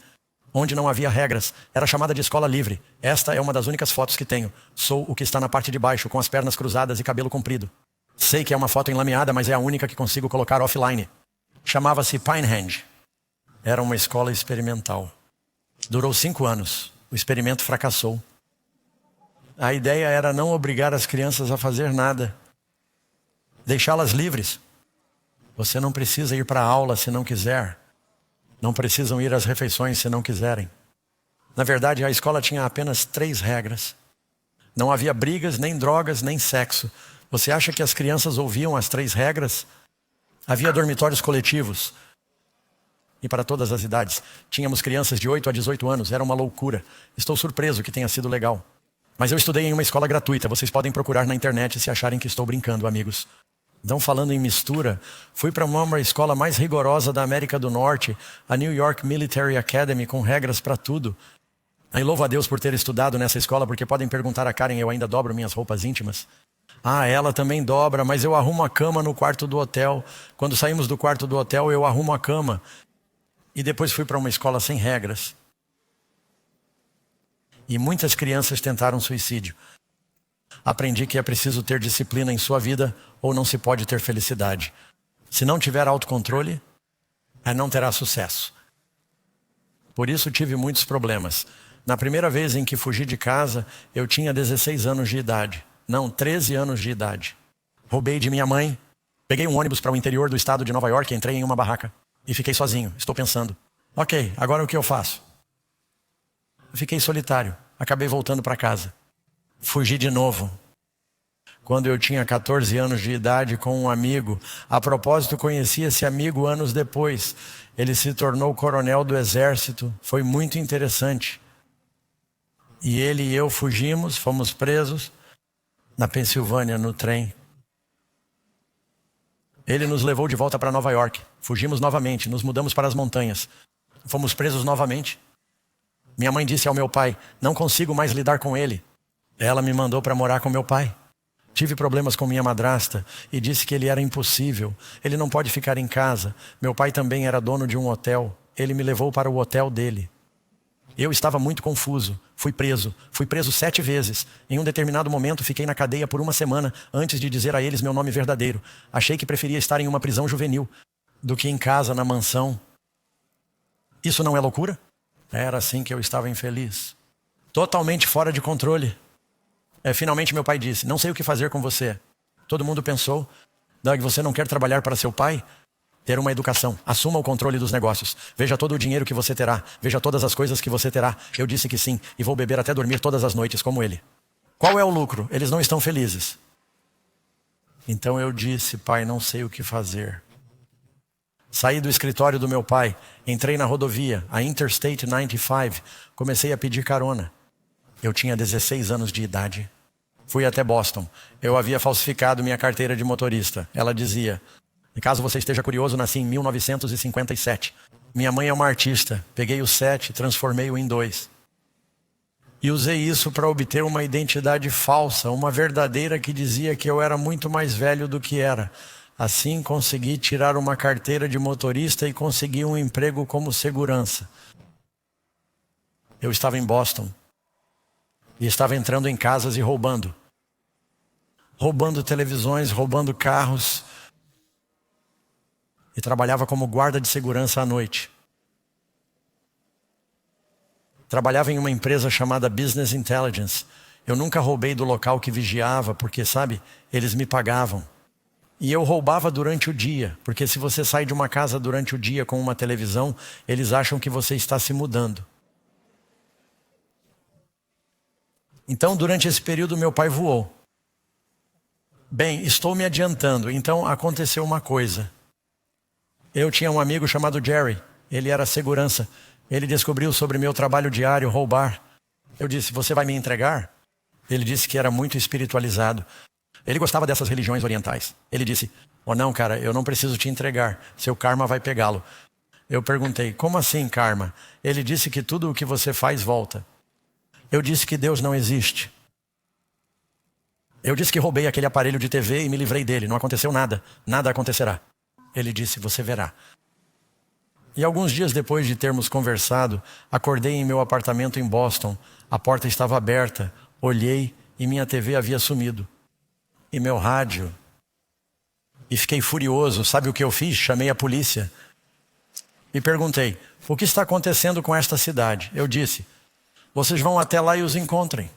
onde não havia regras. Era chamada de escola livre. Esta é uma das únicas fotos que tenho. Sou o que está na parte de baixo, com as pernas cruzadas e cabelo comprido. Sei que é uma foto enlameada, mas é a única que consigo colocar offline. Chamava-se Pinehenge. Era uma escola experimental. Durou 5 anos. O experimento fracassou. A ideia era não obrigar as crianças a fazer nada. Deixá-las livres. Você não precisa ir para a aula se não quiser. Não precisam ir às refeições se não quiserem. Na verdade, a escola tinha apenas 3 regras. Não havia brigas, nem drogas, nem sexo. Você acha que as crianças ouviam as 3 regras? Havia dormitórios coletivos. E para todas as idades. Tínhamos crianças de 8 a 18 anos. Era uma loucura. Estou surpreso que tenha sido legal. Mas eu estudei em uma escola gratuita. Vocês podem procurar na internet se acharem que estou brincando, amigos. Então, falando em mistura, fui para uma escola mais rigorosa da América do Norte, a New York Military Academy, com regras para tudo. Aí louvo a Deus por ter estudado nessa escola, porque podem perguntar a Karen, eu ainda dobro minhas roupas íntimas. Ah, ela também dobra, mas eu arrumo a cama no quarto do hotel. Quando saímos do quarto do hotel, eu arrumo a cama. E depois fui para uma escola sem regras. E muitas crianças tentaram suicídio. Aprendi que é preciso ter disciplina em sua vida ou não se pode ter felicidade. Se não tiver autocontrole, não terá sucesso. Por isso tive muitos problemas. Na primeira vez em que fugi de casa, eu tinha 16 anos de idade. Não, 13 anos de idade. Roubei de minha mãe. Peguei um ônibus para o interior do estado de Nova York, entrei em uma barraca. E fiquei sozinho. Estou pensando. Ok, agora o que eu faço? Fiquei solitário. Acabei voltando para casa. Fugi de novo. Quando eu tinha 14 anos de idade com um amigo. A propósito, conheci esse amigo anos depois. Ele se tornou coronel do exército. Foi muito interessante. E ele e eu fugimos, fomos presos na Pensilvânia, no trem. Ele nos levou de volta para Nova York. Fugimos novamente, nos mudamos para as montanhas. Fomos presos novamente. Minha mãe disse ao meu pai, não consigo mais lidar com ele. Ela me mandou para morar com meu pai. Tive problemas com minha madrasta e disse que ele era impossível. Ele não pode ficar em casa. Meu pai também era dono de um hotel. Ele me levou para o hotel dele. Eu estava muito confuso. Fui preso 7 vezes. Em um determinado momento, fiquei na cadeia por 1 semana antes de dizer a eles meu nome verdadeiro. Achei que preferia estar em uma prisão juvenil do que em casa, na mansão. Isso não é loucura? Era assim que eu estava infeliz. Totalmente fora de controle. Finalmente meu pai disse, não sei o que fazer com você. Todo mundo pensou, Doug, você não quer trabalhar para seu pai? Ter uma educação, assuma o controle dos negócios. Veja todo o dinheiro que você terá. Veja todas as coisas que você terá. Eu disse que sim, e vou beber até dormir todas as noites como ele. Qual é o lucro? Eles não estão felizes. Então eu disse, pai, não sei o que fazer. Saí do escritório do meu pai, entrei na rodovia, a Interstate 95, comecei a pedir carona. Eu tinha 16 anos de idade. Fui até Boston. Eu havia falsificado minha carteira de motorista. Ela dizia, caso você esteja curioso, nasci em 1957. Minha mãe é uma artista. Peguei o 7, transformei-o em 2. E usei isso para obter uma identidade falsa, uma verdadeira que dizia que eu era muito mais velho do que era. Assim consegui tirar uma carteira de motorista e consegui um emprego como segurança. Eu estava em Boston. E estava entrando em casas e roubando. Roubando televisões, roubando carros. E trabalhava como guarda de segurança à noite. Trabalhava em uma empresa chamada Business Intelligence. Eu nunca roubei do local que vigiava, porque, sabe, eles me pagavam. E eu roubava durante o dia, porque se você sai de uma casa durante o dia com uma televisão, eles acham que você está se mudando. Então, durante esse período, meu pai voou. Bem, estou me adiantando. Então, aconteceu uma coisa. Eu tinha um amigo chamado Jerry. Ele era segurança. Ele descobriu sobre meu trabalho diário, roubar. Eu disse, você vai me entregar? Ele disse que era muito espiritualizado. Ele gostava dessas religiões orientais. Ele disse, não, cara, eu não preciso te entregar. Seu karma vai pegá-lo. Eu perguntei, como assim karma? Ele disse que tudo o que você faz volta. Eu disse que Deus não existe. Eu disse que roubei aquele aparelho de TV e me livrei dele. Não aconteceu nada. Nada acontecerá. Ele disse, você verá. E alguns dias depois de termos conversado, acordei em meu apartamento em Boston. A porta estava aberta. Olhei e minha TV havia sumido. E meu rádio. E fiquei furioso. Sabe o que eu fiz? Chamei a polícia. e perguntei: o que está acontecendo com esta cidade? Eu disse: vocês vão até lá e os encontrem.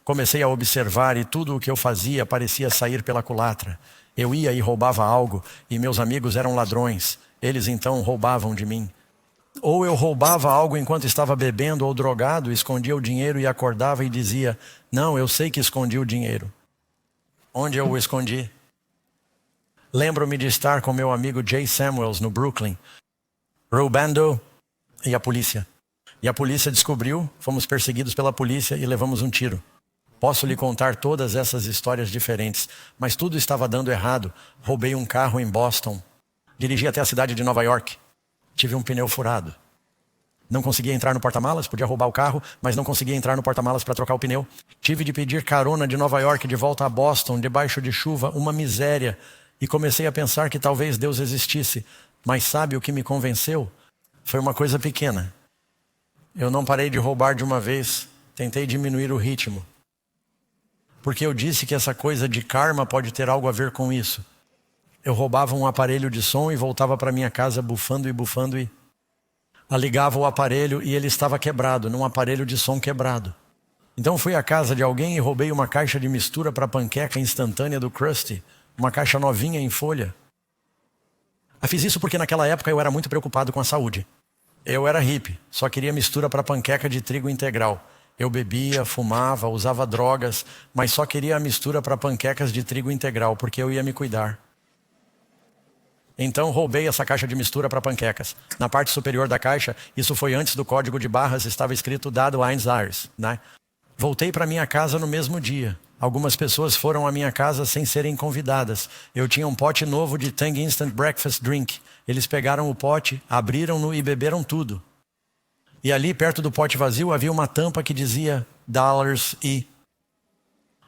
Comecei a observar e tudo o que eu fazia parecia sair pela culatra. Eu ia e roubava algo e meus amigos eram ladrões. Eles então roubavam de mim. Ou eu roubava algo enquanto estava bebendo ou drogado, escondia o dinheiro e acordava e dizia: não, eu sei que escondi o dinheiro. Onde eu o escondi? Lembro-me de estar com meu amigo Jay Samuels no Brooklyn, roubando, e a polícia. E a polícia descobriu, fomos perseguidos pela polícia e levamos um tiro. Posso lhe contar todas essas histórias diferentes, mas tudo estava dando errado. Roubei um carro em Boston, dirigi até a cidade de Nova York. Tive um pneu furado. Não conseguia entrar no porta-malas, podia roubar o carro, mas não conseguia entrar no porta-malas para trocar o pneu. Tive de pedir carona de Nova York de volta a Boston, debaixo de chuva, uma miséria. E comecei a pensar que talvez Deus existisse. Mas sabe o que me convenceu? Foi uma coisa pequena. Eu não parei de roubar de uma vez, tentei diminuir o ritmo. Porque eu disse que essa coisa de karma pode ter algo a ver com isso. Eu roubava um aparelho de som e voltava para minha casa bufando e ligava o aparelho e ele estava quebrado, num aparelho de som quebrado. Então fui à casa de alguém e roubei uma caixa de mistura para panqueca instantânea do Krusty, uma caixa novinha em folha. Eu fiz isso porque naquela época eu era muito preocupado com a saúde. Eu era hippie, só queria mistura para panqueca de trigo integral. Eu bebia, fumava, usava drogas, mas só queria a mistura para panquecas de trigo integral, porque eu ia me cuidar. Então roubei essa caixa de mistura para panquecas. Na parte superior da caixa, isso foi antes do código de barras, estava escrito dado Heinz Ayers, né? Voltei para minha casa no mesmo dia. Algumas pessoas foram à minha casa sem serem convidadas. Eu tinha um pote novo de Tang Instant Breakfast Drink. Eles pegaram o pote, abriram-no e beberam tudo. E ali, perto do pote vazio, havia uma tampa que dizia Dollars e...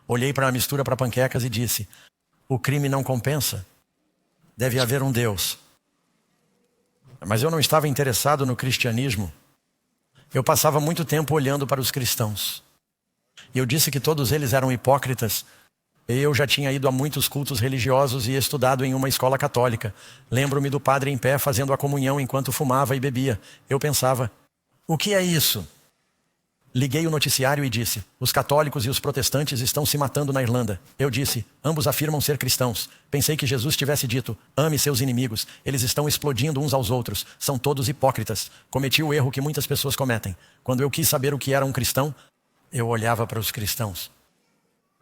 Olhei para a mistura para panquecas e disse: o crime não compensa. Deve haver um Deus. Mas eu não estava interessado no cristianismo. Eu passava muito tempo olhando para os cristãos. E eu disse que todos eles eram hipócritas. Eu já tinha ido a muitos cultos religiosos e estudado em uma escola católica. Lembro-me do padre em pé fazendo a comunhão enquanto fumava e bebia. Eu pensava: o que é isso? Liguei o noticiário e disse: os católicos e os protestantes estão se matando na Irlanda. Eu disse: ambos afirmam ser cristãos. Pensei que Jesus tivesse dito: ame seus inimigos. Eles estão explodindo uns aos outros. São todos hipócritas. Cometi o erro que muitas pessoas cometem. Quando eu quis saber o que era um cristão, eu olhava para os cristãos.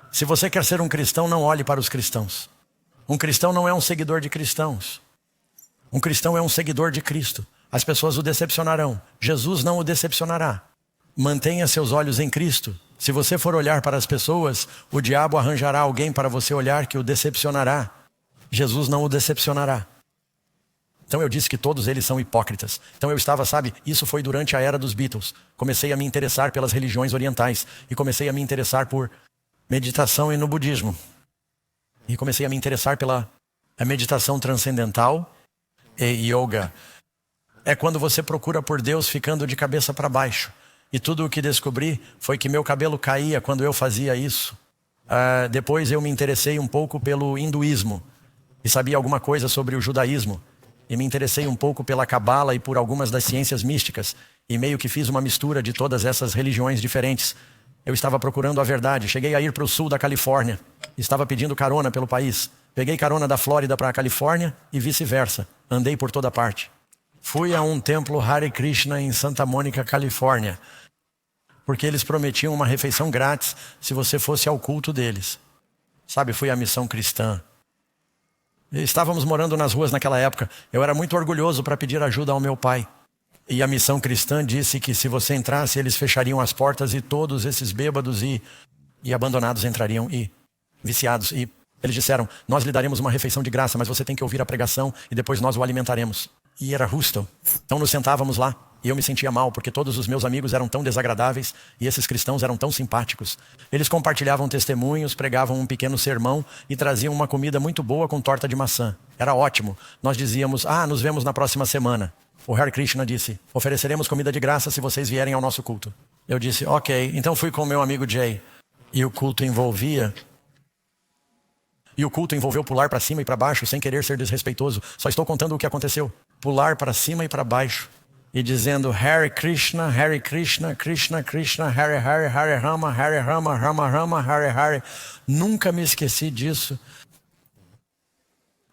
Se você quer ser um cristão, não olhe para os cristãos. Um cristão não é um seguidor de cristãos. Um cristão é um seguidor de Cristo. As pessoas o decepcionarão. Jesus não o decepcionará. Mantenha seus olhos em Cristo. Se você for olhar para as pessoas, o diabo arranjará alguém para você olhar que o decepcionará. Jesus não o decepcionará. Então eu disse que todos eles são hipócritas. Então eu estava, isso foi durante a era dos Beatles. Comecei a me interessar pelas religiões orientais. E comecei a me interessar por meditação e no budismo. E comecei a me interessar pela meditação transcendental e yoga. É quando você procura por Deus ficando de cabeça para baixo. E tudo o que descobri foi que meu cabelo caía quando eu fazia isso. Depois eu me interessei um pouco pelo hinduísmo. E sabia alguma coisa sobre o judaísmo. E me interessei um pouco pela cabala e por algumas das ciências místicas. E meio que fiz uma mistura de todas essas religiões diferentes. Eu estava procurando a verdade. Cheguei a ir para o sul da Califórnia. Estava pedindo carona pelo país. Peguei carona da Flórida para a Califórnia e vice-versa. Andei por toda parte. Fui a um templo Hare Krishna em Santa Mônica, Califórnia. Porque eles prometiam uma refeição grátis se você fosse ao culto deles. Fui à missão cristã. Estávamos morando nas ruas naquela época. Eu era muito orgulhoso para pedir ajuda ao meu pai. E a missão cristã disse que se você entrasse, eles fechariam as portas e todos esses bêbados e abandonados entrariam e viciados. E eles disseram: nós lhe daremos uma refeição de graça, mas você tem que ouvir a pregação e depois nós o alimentaremos. E era hostel. Então nos sentávamos lá e eu me sentia mal porque todos os meus amigos eram tão desagradáveis e esses cristãos eram tão simpáticos. Eles compartilhavam testemunhos, pregavam um pequeno sermão e traziam uma comida muito boa com torta de maçã. Era ótimo. Nós dizíamos: nos vemos na próxima semana. O Hare Krishna disse: ofereceremos comida de graça se vocês vierem ao nosso culto. Eu disse: ok. Então fui com o meu amigo Jay. E o culto envolveu pular para cima e para baixo sem querer ser desrespeitoso. Só estou contando o que aconteceu. pular para cima e para baixo, e dizendo Hare Krishna, Krishna Krishna, Hare Hare, Hare Rama, Rama Rama, Hare Hare. Nunca me esqueci disso,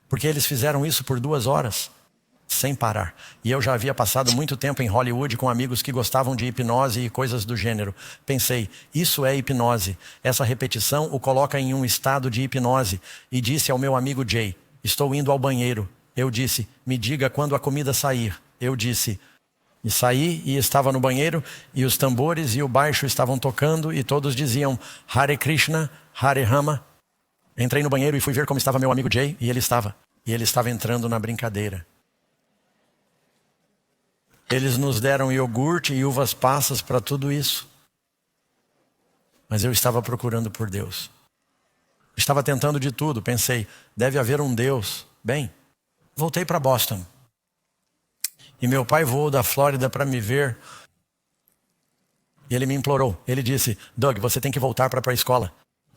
porque eles fizeram isso por 2 horas, sem parar. E eu já havia passado muito tempo em Hollywood com amigos que gostavam de hipnose e coisas do gênero. Pensei, isso é hipnose. Essa repetição o coloca em um estado de hipnose. E disse ao meu amigo Jay, estou indo ao banheiro. Eu disse, me diga quando a comida sair. Eu disse, e saí e estava no banheiro, e os tambores e o baixo estavam tocando, e todos diziam, Hare Krishna, Hare Rama. Entrei no banheiro e fui ver como estava meu amigo Jay, e ele estava entrando na brincadeira. Eles nos deram iogurte e uvas passas para tudo isso. Mas eu estava procurando por Deus. Estava tentando de tudo, pensei, deve haver um Deus. Bem, voltei para Boston. E meu pai voou da Flórida para me ver. E ele me implorou. Ele disse, Doug, você tem que voltar para a escola.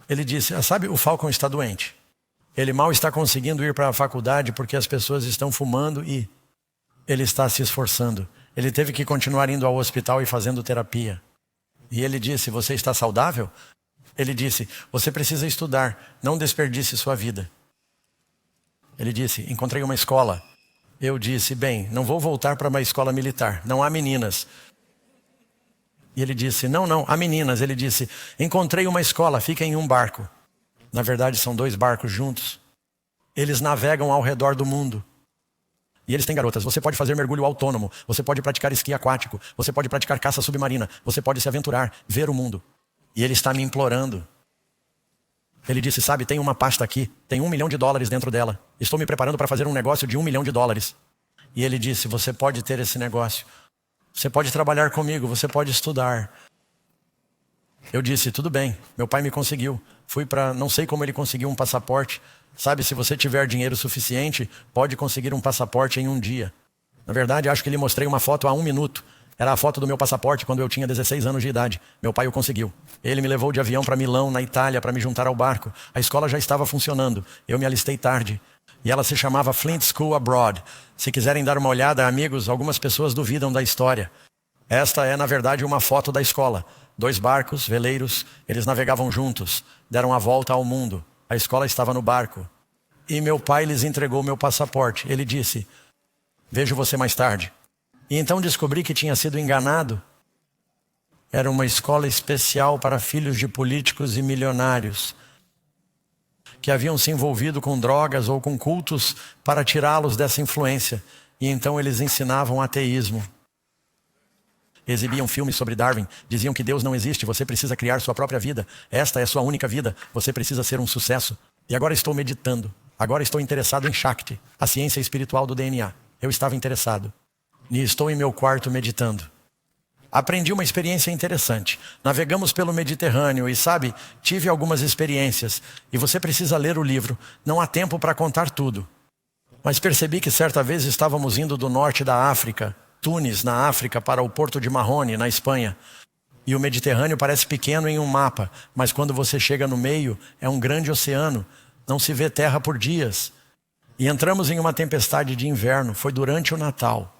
Ele disse, sabe, o Falcon está doente. Ele mal está conseguindo ir para a faculdade porque as pessoas estão fumando e ele está se esforçando. Ele teve que continuar indo ao hospital e fazendo terapia. E ele disse, você está saudável? Ele disse, você precisa estudar, não desperdice sua vida. Ele disse, encontrei uma escola. Eu disse, bem, não vou voltar para uma escola militar, não há meninas. E ele disse, não, há meninas. Ele disse, encontrei uma escola, fica em um barco. Na verdade são 2 barcos juntos. Eles navegam ao redor do mundo. E eles têm garotas, você pode fazer mergulho autônomo, você pode praticar esqui aquático, você pode praticar caça submarina, você pode se aventurar, ver o mundo. E ele está me implorando. Ele disse, sabe, tem uma pasta aqui, tem $1 milhão dentro dela. Estou me preparando para fazer um negócio de $1 milhão. E ele disse, você pode ter esse negócio. Você pode trabalhar comigo, você pode estudar. Eu disse, tudo bem, meu pai me conseguiu. Fui para, não sei como ele conseguiu um passaporte. Sabe, se você tiver dinheiro suficiente, pode conseguir um passaporte em um dia. Na verdade, acho que lhe mostrei uma foto há 1 minuto. Era a foto do meu passaporte quando eu tinha 16 anos de idade. Meu pai o conseguiu. Ele me levou de avião para Milão, na Itália, para me juntar ao barco. A escola já estava funcionando. Eu me alistei tarde. E ela se chamava Flint School Abroad. Se quiserem dar uma olhada, amigos, algumas pessoas duvidam da história. Esta é, na verdade, uma foto da escola. 2 barcos, veleiros, eles navegavam juntos. Deram a volta ao mundo. A escola estava no barco. E meu pai lhes entregou meu passaporte. Ele disse, vejo você mais tarde. E então descobri que tinha sido enganado. Era uma escola especial para filhos de políticos e milionários que haviam se envolvido com drogas ou com cultos para tirá-los dessa influência. E então eles ensinavam ateísmo. Exibiam filmes sobre Darwin, diziam que Deus não existe, você precisa criar sua própria vida. Esta é sua única vida, você precisa ser um sucesso. E agora estou meditando. Agora estou interessado em Shakti, a ciência espiritual do DNA. Eu estava interessado. E estou em meu quarto meditando. Aprendi uma experiência interessante. Navegamos pelo Mediterrâneo e, sabe, tive algumas experiências. E você precisa ler o livro. Não há tempo para contar tudo. Mas percebi que certa vez estávamos indo do norte da África, Tunis, na África, para o porto de Marrone, na Espanha. E o Mediterrâneo parece pequeno em um mapa, mas quando você chega no meio, é um grande oceano. Não se vê terra por dias. E entramos em uma tempestade de inverno. Foi durante o Natal.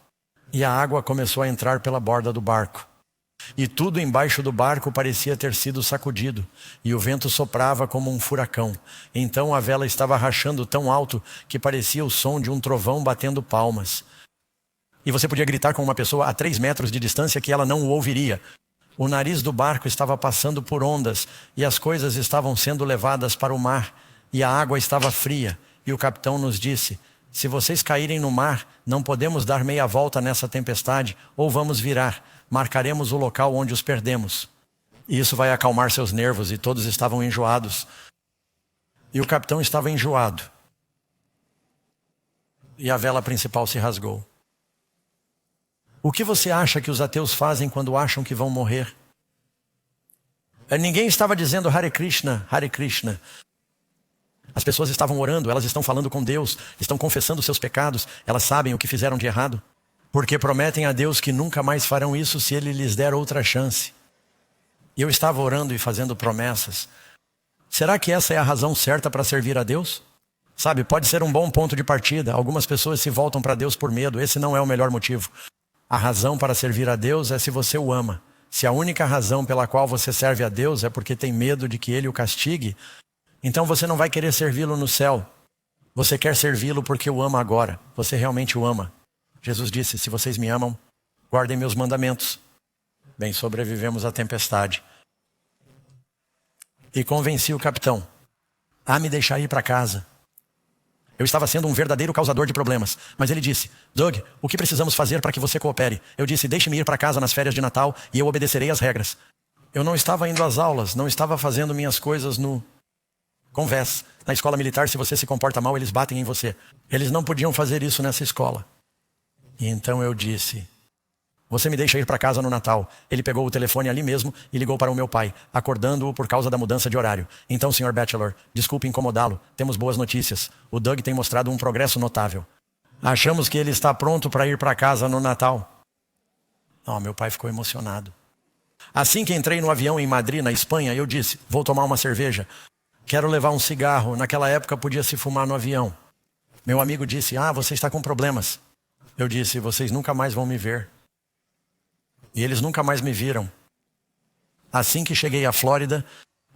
E a água começou a entrar pela borda do barco. E tudo embaixo do barco parecia ter sido sacudido. E o vento soprava como um furacão. Então a vela estava rachando tão alto que parecia o som de um trovão batendo palmas. E você podia gritar com uma pessoa a 3 metros de distância que ela não o ouviria. O nariz do barco estava passando por ondas. E as coisas estavam sendo levadas para o mar. E a água estava fria. E o capitão nos disse, se vocês caírem no mar, não podemos dar meia volta nessa tempestade, ou vamos virar. Marcaremos o local onde os perdemos. E isso vai acalmar seus nervos, e todos estavam enjoados. E o capitão estava enjoado. E a vela principal se rasgou. O que você acha que os ateus fazem quando acham que vão morrer? Ninguém estava dizendo Hare Krishna, Hare Krishna. As pessoas estavam orando, elas estão falando com Deus, estão confessando seus pecados, elas sabem o que fizeram de errado, porque prometem a Deus que nunca mais farão isso se Ele lhes der outra chance. E eu estava orando e fazendo promessas. Será que essa é a razão certa para servir a Deus? Sabe, pode ser um bom ponto de partida. Algumas pessoas se voltam para Deus por medo. Esse não é o melhor motivo. A razão para servir a Deus é se você o ama. Se a única razão pela qual você serve a Deus é porque tem medo de que Ele o castigue, então você não vai querer servi-lo no céu. Você quer servi-lo porque o ama agora. Você realmente o ama. Jesus disse, se vocês me amam, guardem meus mandamentos. Bem, sobrevivemos à tempestade. E convenci o capitão a me deixar ir para casa. Eu estava sendo um verdadeiro causador de problemas. Mas ele disse, Doug, o que precisamos fazer para que você coopere? Eu disse, deixe-me ir para casa nas férias de Natal e eu obedecerei às regras. Eu não estava indo às aulas, não estava fazendo minhas coisas no convés. Na escola militar, se você se comporta mal, eles batem em você. Eles não podiam fazer isso nessa escola. E então eu disse, você me deixa ir para casa no Natal. Ele pegou o telefone ali mesmo e ligou para o meu pai, acordando-o por causa da mudança de horário. Então, Sr. Batchelor, desculpe incomodá-lo. Temos boas notícias. O Doug tem mostrado um progresso notável. Achamos que ele está pronto para ir para casa no Natal. Oh, meu pai ficou emocionado. Assim que entrei no avião em Madrid, na Espanha, eu disse, vou tomar uma cerveja. Quero levar um cigarro. Naquela época podia se fumar no avião. Meu amigo disse, você está com problemas. Eu disse, vocês nunca mais vão me ver. E eles nunca mais me viram. Assim que cheguei à Flórida,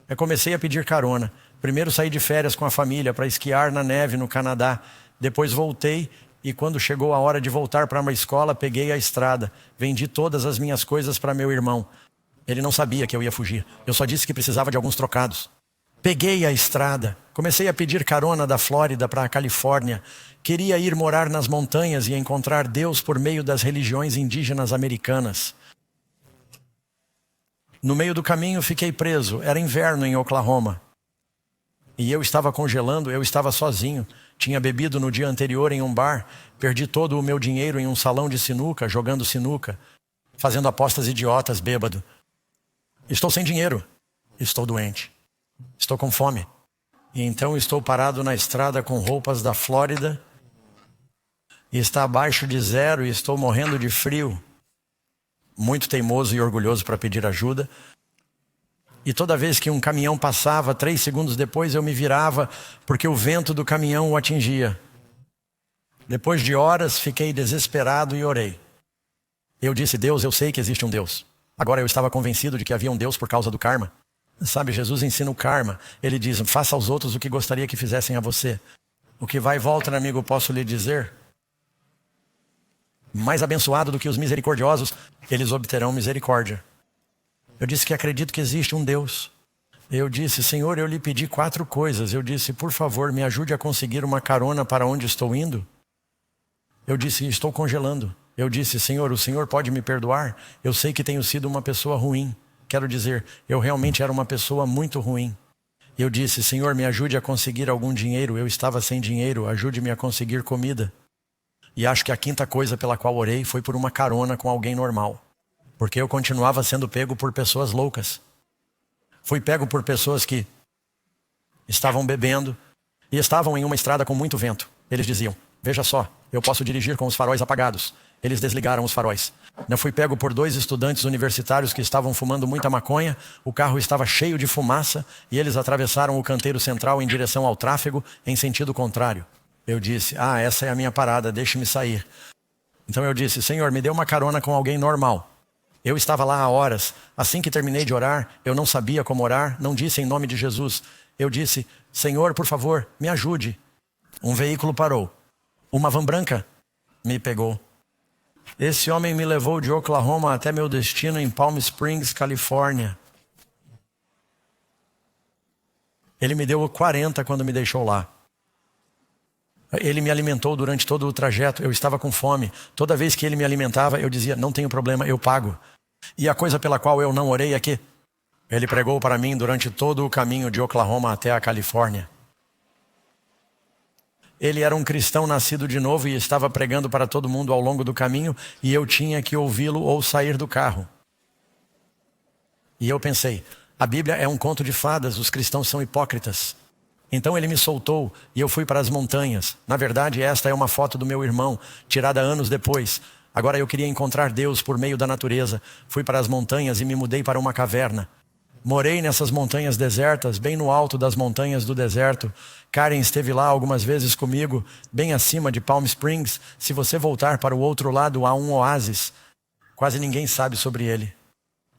eu comecei a pedir carona. Primeiro saí de férias com a família para esquiar na neve no Canadá. Depois voltei e quando chegou a hora de voltar para uma escola, peguei a estrada. Vendi todas as minhas coisas para meu irmão. Ele não sabia que eu ia fugir. Eu só disse que precisava de alguns trocados. Peguei a estrada. Comecei a pedir carona da Flórida para a Califórnia. Queria ir morar nas montanhas e encontrar Deus por meio das religiões indígenas americanas. No meio do caminho fiquei preso. Era inverno em Oklahoma. E eu estava congelando, eu estava sozinho. Tinha bebido no dia anterior em um bar. Perdi todo o meu dinheiro em um salão de sinuca, jogando sinuca. Fazendo apostas idiotas, bêbado. Estou sem dinheiro. Estou doente. Estou com fome. E então estou parado na estrada com roupas da Flórida. E está abaixo de zero e estou morrendo de frio. Muito teimoso e orgulhoso para pedir ajuda. E toda vez que um caminhão passava, 3 segundos depois eu me virava, porque o vento do caminhão o atingia. Depois de horas, fiquei desesperado e orei. Eu disse, Deus, eu sei que existe um Deus. Agora eu estava convencido de que havia um Deus por causa do karma. Sabe, Jesus ensina o karma. Ele diz, faça aos outros o que gostaria que fizessem a você. O que vai e volta, amigo, posso lhe dizer? Mais abençoado do que os misericordiosos, eles obterão misericórdia. Eu disse que acredito que existe um Deus. Eu disse, Senhor, eu lhe pedi 4 coisas. Eu disse, por favor, me ajude a conseguir uma carona para onde estou indo. Eu disse, estou congelando. Eu disse, Senhor, o Senhor pode me perdoar? Eu sei que tenho sido uma pessoa ruim. Quero dizer, eu realmente era uma pessoa muito ruim. Eu disse, Senhor, me ajude a conseguir algum dinheiro. Eu estava sem dinheiro, ajude-me a conseguir comida. E acho que a 5ª coisa pela qual orei foi por uma carona com alguém normal. Porque eu continuava sendo pego por pessoas loucas. Fui pego por pessoas que estavam bebendo e estavam em uma estrada com muito vento. Eles diziam, veja só, eu posso dirigir com os faróis apagados. Eles desligaram os faróis. Eu fui pego por 2 estudantes universitários que estavam fumando muita maconha. O carro estava cheio de fumaça e eles atravessaram o canteiro central em direção ao tráfego em sentido contrário. Eu disse, essa é a minha parada, deixe-me sair. Então eu disse, Senhor, me dê uma carona com alguém normal. Eu estava lá há horas. Assim que terminei de orar, eu não sabia como orar, não disse em nome de Jesus. Eu disse, Senhor, por favor, me ajude. Um veículo parou. Uma van branca me pegou. Esse homem me levou de Oklahoma até meu destino em Palm Springs, Califórnia. Ele me deu 40 quando me deixou lá. Ele me alimentou durante todo o trajeto, eu estava com fome. Toda vez que ele me alimentava, eu dizia, não tenho problema, eu pago. E a coisa pela qual eu não orei é que ele pregou para mim durante todo o caminho de Oklahoma até a Califórnia. Ele era um cristão nascido de novo e estava pregando para todo mundo ao longo do caminho e eu tinha que ouvi-lo ou sair do carro. E eu pensei, a Bíblia é um conto de fadas, os cristãos são hipócritas. Então ele me soltou e eu fui para as montanhas. Na verdade, esta é uma foto do meu irmão, tirada anos depois. Agora eu queria encontrar Deus por meio da natureza. Fui para as montanhas e me mudei para uma caverna. Morei nessas montanhas desertas, bem no alto das montanhas do deserto. Karen esteve lá algumas vezes comigo, bem acima de Palm Springs. Se você voltar para o outro lado, há um oásis. Quase ninguém sabe sobre ele.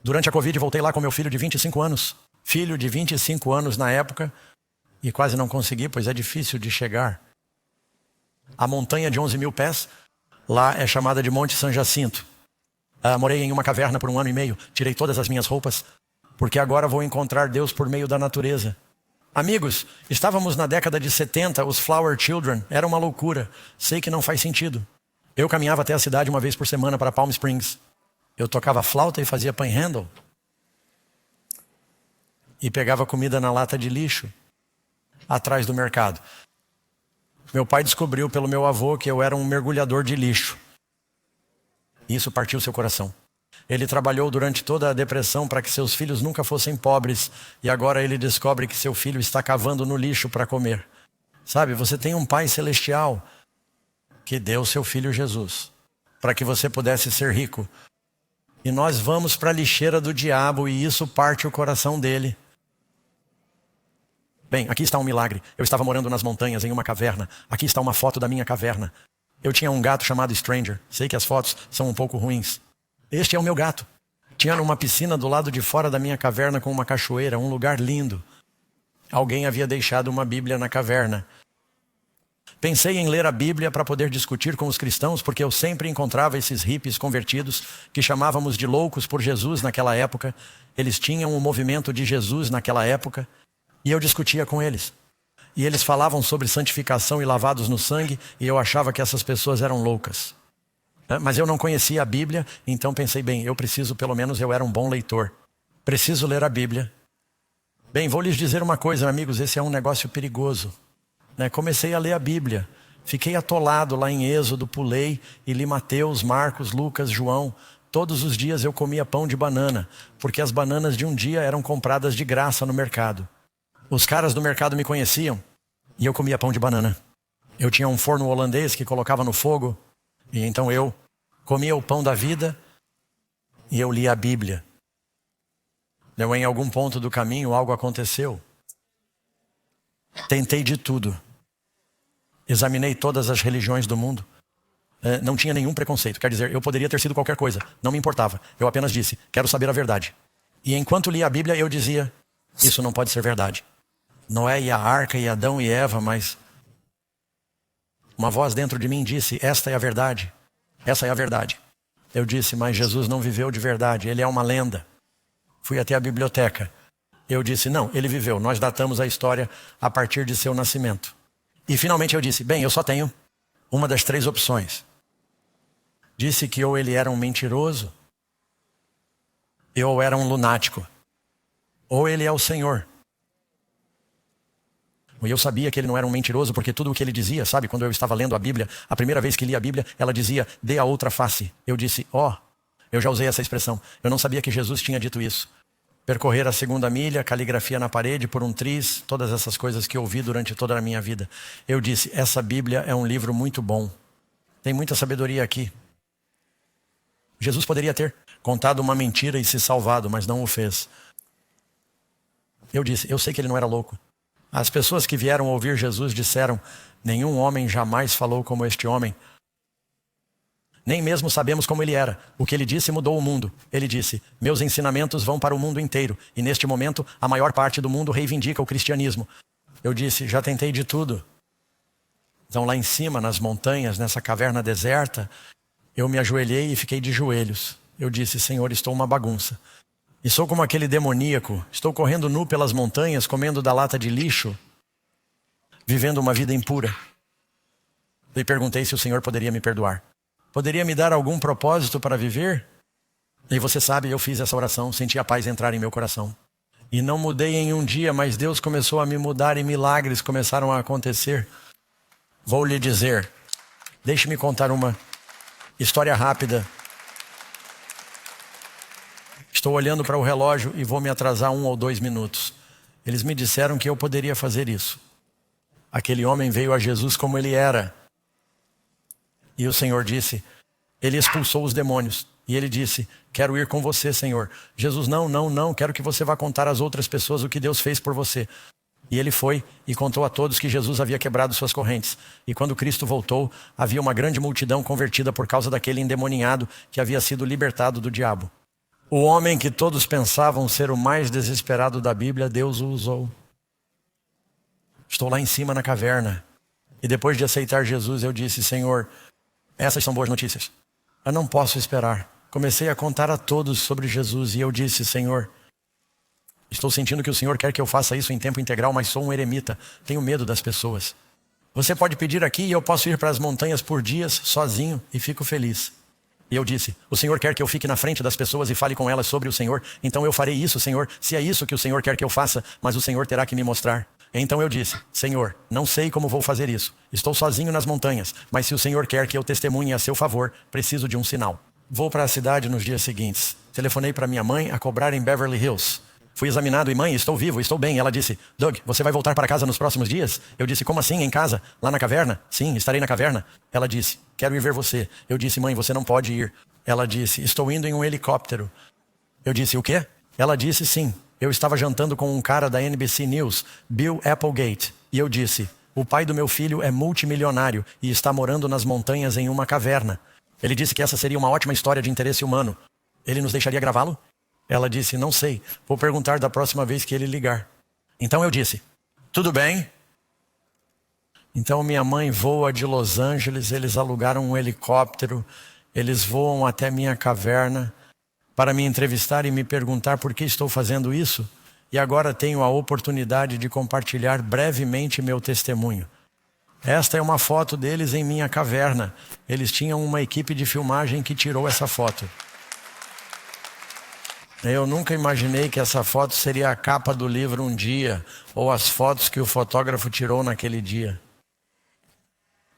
Durante a Covid, voltei lá com meu filho de 25 anos. Filho de 25 anos na época. E quase não consegui, pois é difícil de chegar. A montanha de 11 mil pés, lá é chamada de Monte San Jacinto. Morei em uma caverna por 1 ano e meio. Tirei todas as minhas roupas, porque agora vou encontrar Deus por meio da natureza. Amigos, estávamos na década de 70, os Flower Children. Era uma loucura. Sei que não faz sentido. Eu caminhava até a cidade uma vez por semana para Palm Springs. Eu tocava flauta e fazia panhandle. E pegava comida na lata de lixo, atrás do mercado. Meu pai descobriu pelo meu avô que eu era um mergulhador de lixo. Isso partiu seu coração. Ele trabalhou durante toda a depressão para que seus filhos nunca fossem pobres. E agora ele descobre que seu filho está cavando no lixo para comer. Sabe, você tem um pai celestial que deu seu filho Jesus para que você pudesse ser rico. E nós vamos para a lixeira do diabo e isso parte o coração dele. Bem, aqui está um milagre. Eu estava morando nas montanhas, em uma caverna. Aqui está uma foto da minha caverna. Eu tinha um gato chamado Stranger. Sei que as fotos são um pouco ruins. Este é o meu gato. Tinha uma piscina do lado de fora da minha caverna com uma cachoeira, um lugar lindo. Alguém havia deixado uma Bíblia na caverna. Pensei em ler a Bíblia para poder discutir com os cristãos, porque eu sempre encontrava esses hippies convertidos, que chamávamos de loucos por Jesus naquela época. Eles tinham o movimento de Jesus naquela época, e eu discutia com eles. E eles falavam sobre santificação e lavados no sangue, e eu achava que essas pessoas eram loucas. Mas eu não conhecia a Bíblia, então pensei, bem, eu preciso, pelo menos eu era um bom leitor. Preciso ler a Bíblia. Bem, vou lhes dizer uma coisa, amigos, esse é um negócio perigoso. Comecei a ler a Bíblia. Fiquei atolado lá em Êxodo, pulei e li Mateus, Marcos, Lucas, João. Todos os dias eu comia pão de banana, porque as bananas de um dia eram compradas de graça no mercado. Os caras do mercado me conheciam e eu comia pão de banana. Eu tinha um forno holandês que colocava no fogo e então eu comia o pão da vida e eu lia a Bíblia. Em algum ponto do caminho algo aconteceu. Tentei de tudo. Examinei todas as religiões do mundo. Não tinha nenhum preconceito. Quer dizer, eu poderia ter sido qualquer coisa. Não me importava. Eu apenas disse, quero saber a verdade. E enquanto lia a Bíblia, eu dizia, isso não pode ser verdade. Noé e a arca e Adão e Eva, mas uma voz dentro de mim disse, esta é a verdade. Essa é a verdade. Eu disse, mas Jesus não viveu de verdade. Ele é uma lenda. Fui até a biblioteca. Eu disse, não, ele viveu. Nós datamos a história a partir de seu nascimento. E finalmente eu disse, bem, eu só tenho uma das 3 opções. Disse que ou ele era um mentiroso, ou era um lunático, ou ele é o Senhor. E eu sabia que ele não era um mentiroso, porque tudo o que ele dizia, sabe, quando eu estava lendo a Bíblia, a primeira vez que li a Bíblia, ela dizia, dê a outra face. Eu disse, eu já usei essa expressão. Eu não sabia que Jesus tinha dito isso. Percorrer a 2ª milha, caligrafia na parede por um triz, todas essas coisas que eu ouvi durante toda a minha vida. Eu disse, essa Bíblia é um livro muito bom. Tem muita sabedoria aqui. Jesus poderia ter contado uma mentira e se salvado, mas não o fez. Eu disse, eu sei que ele não era louco. As pessoas que vieram ouvir Jesus disseram, nenhum homem jamais falou como este homem. Nem mesmo sabemos como ele era. O que ele disse mudou o mundo. Ele disse, meus ensinamentos vão para o mundo inteiro. E neste momento, a maior parte do mundo reivindica o cristianismo. Eu disse, já tentei de tudo. Então lá em cima, nas montanhas, nessa caverna deserta, eu me ajoelhei e fiquei de joelhos. Eu disse, Senhor, estou uma bagunça. E sou como aquele demoníaco. Estou correndo nu pelas montanhas, comendo da lata de lixo, vivendo uma vida impura. E perguntei se o Senhor poderia me perdoar. Poderia me dar algum propósito para viver? E você sabe, eu fiz essa oração, senti a paz entrar em meu coração. E não mudei em um dia, mas Deus começou a me mudar e milagres começaram a acontecer. Vou lhe dizer, deixe-me contar uma história rápida. Estou olhando para o relógio e vou me atrasar 1 ou 2 minutos. Eles me disseram que eu poderia fazer isso. Aquele homem veio a Jesus como ele era. E o Senhor disse, ele expulsou os demônios. E ele disse, quero ir com você, Senhor. Jesus, não, quero que você vá contar às outras pessoas o que Deus fez por você. E ele foi e contou a todos que Jesus havia quebrado suas correntes. E quando Cristo voltou, havia uma grande multidão convertida por causa daquele endemoniado que havia sido libertado do diabo. O homem que todos pensavam ser o mais desesperado da Bíblia, Deus o usou. Estou lá em cima na caverna. E depois de aceitar Jesus, eu disse, Senhor, essas são boas notícias. Eu não posso esperar. Comecei a contar a todos sobre Jesus e eu disse, Senhor, estou sentindo que o Senhor quer que eu faça isso em tempo integral, mas sou um eremita. Tenho medo das pessoas. Você pode pedir aqui e eu posso ir para as montanhas por dias, sozinho, e fico feliz. E eu disse, o Senhor quer que eu fique na frente das pessoas e fale com elas sobre o Senhor. Então eu farei isso, Senhor, se é isso que o Senhor quer que eu faça, mas o Senhor terá que me mostrar. Então eu disse, Senhor, não sei como vou fazer isso. Estou sozinho nas montanhas, mas se o Senhor quer que eu testemunhe a seu favor, preciso de um sinal. Vou para a cidade nos dias seguintes. Telefonei para minha mãe a cobrar em Beverly Hills. Fui examinado e, mãe, estou vivo, estou bem. Ela disse, Doug, você vai voltar para casa nos próximos dias? Eu disse, como assim, em casa? Lá na caverna? Sim, estarei na caverna. Ela disse, quero ir ver você. Eu disse, mãe, você não pode ir. Ela disse, estou indo em um helicóptero. Eu disse, o quê? Ela disse, sim. Eu estava jantando com um cara da NBC News, Bill Applegate. E eu disse, o pai do meu filho é multimilionário e está morando nas montanhas em uma caverna. Ele disse que essa seria uma ótima história de interesse humano. Ele nos deixaria gravá-lo? Ela disse, não sei. Vou perguntar da próxima vez que ele ligar. Então eu disse, tudo bem. Então minha mãe voa de Los Angeles, eles alugaram um helicóptero, eles voam até minha caverna para me entrevistar e me perguntar por que estou fazendo isso. E agora tenho a oportunidade de compartilhar brevemente meu testemunho. Esta é uma foto deles em minha caverna. Eles tinham uma equipe de filmagem que tirou essa foto. Eu nunca imaginei que essa foto seria a capa do livro um dia, ou as fotos que o fotógrafo tirou naquele dia.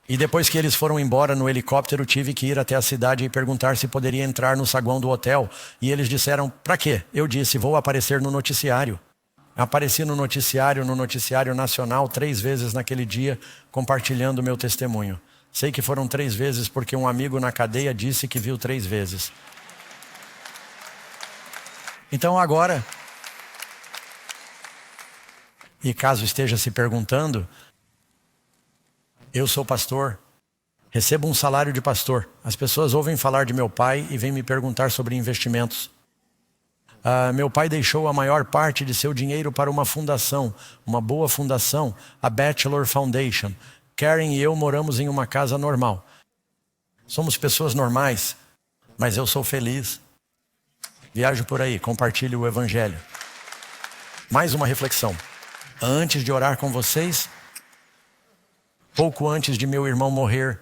E depois que eles foram embora no helicóptero, tive que ir até a cidade e perguntar se poderia entrar no saguão do hotel. E eles disseram, pra quê? Eu disse, vou aparecer no noticiário. Apareci no noticiário nacional 3 vezes naquele dia, compartilhando meu testemunho. Sei que foram 3 vezes porque um amigo na cadeia disse que viu 3 vezes. Então agora, e caso esteja se perguntando, eu sou pastor, recebo um salário de pastor. As pessoas ouvem falar de meu pai e vêm me perguntar sobre investimentos. Meu pai deixou a maior parte de seu dinheiro para uma fundação, uma boa fundação, a Bachelor Foundation. Karen e eu moramos em uma casa normal. Somos pessoas normais, mas eu sou feliz. Viajo por aí, compartilho o evangelho. Mais uma reflexão. Antes de orar com vocês, pouco antes de meu irmão morrer,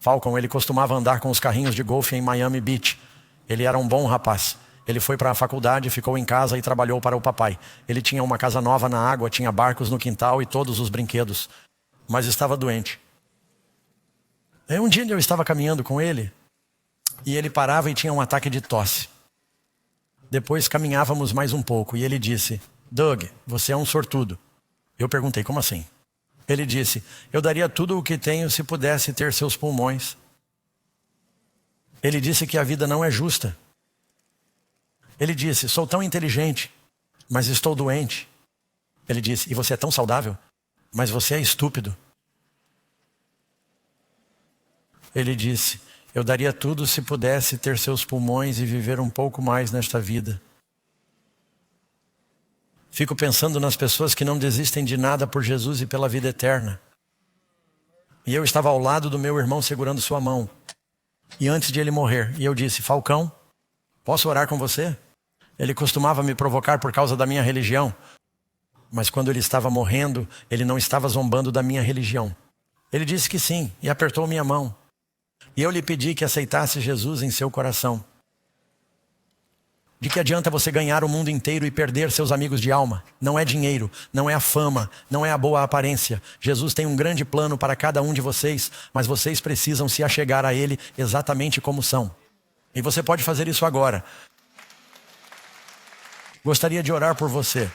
Falcon, ele costumava andar com os carrinhos de golfe em Miami Beach. Ele era um bom rapaz. Ele foi para a faculdade, ficou em casa e trabalhou para o papai. Ele tinha uma casa nova na água, tinha barcos no quintal e todos os brinquedos. Mas estava doente. Um dia eu estava caminhando com ele e ele parava e tinha um ataque de tosse. Depois caminhávamos mais um pouco e ele disse, Doug, você é um sortudo. Eu perguntei, como assim? Ele disse, eu daria tudo o que tenho se pudesse ter seus pulmões. Ele disse que a vida não é justa. Ele disse, sou tão inteligente, mas estou doente. Ele disse, e você é tão saudável, mas você é estúpido. Ele disse, eu daria tudo se pudesse ter seus pulmões e viver um pouco mais nesta vida. Fico pensando nas pessoas que não desistem de nada por Jesus e pela vida eterna. E eu estava ao lado do meu irmão segurando sua mão. E antes de ele morrer, e eu disse, Falcão, posso orar com você? Ele costumava me provocar por causa da minha religião. Mas quando ele estava morrendo, ele não estava zombando da minha religião. Ele disse que sim, e apertou minha mão. E eu lhe pedi que aceitasse Jesus em seu coração. De que adianta você ganhar o mundo inteiro e perder seus amigos de alma? Não é dinheiro, não é a fama, não é a boa aparência. Jesus tem um grande plano para cada um de vocês, mas vocês precisam se achegar a Ele exatamente como são. E você pode fazer isso agora. Gostaria de orar por você.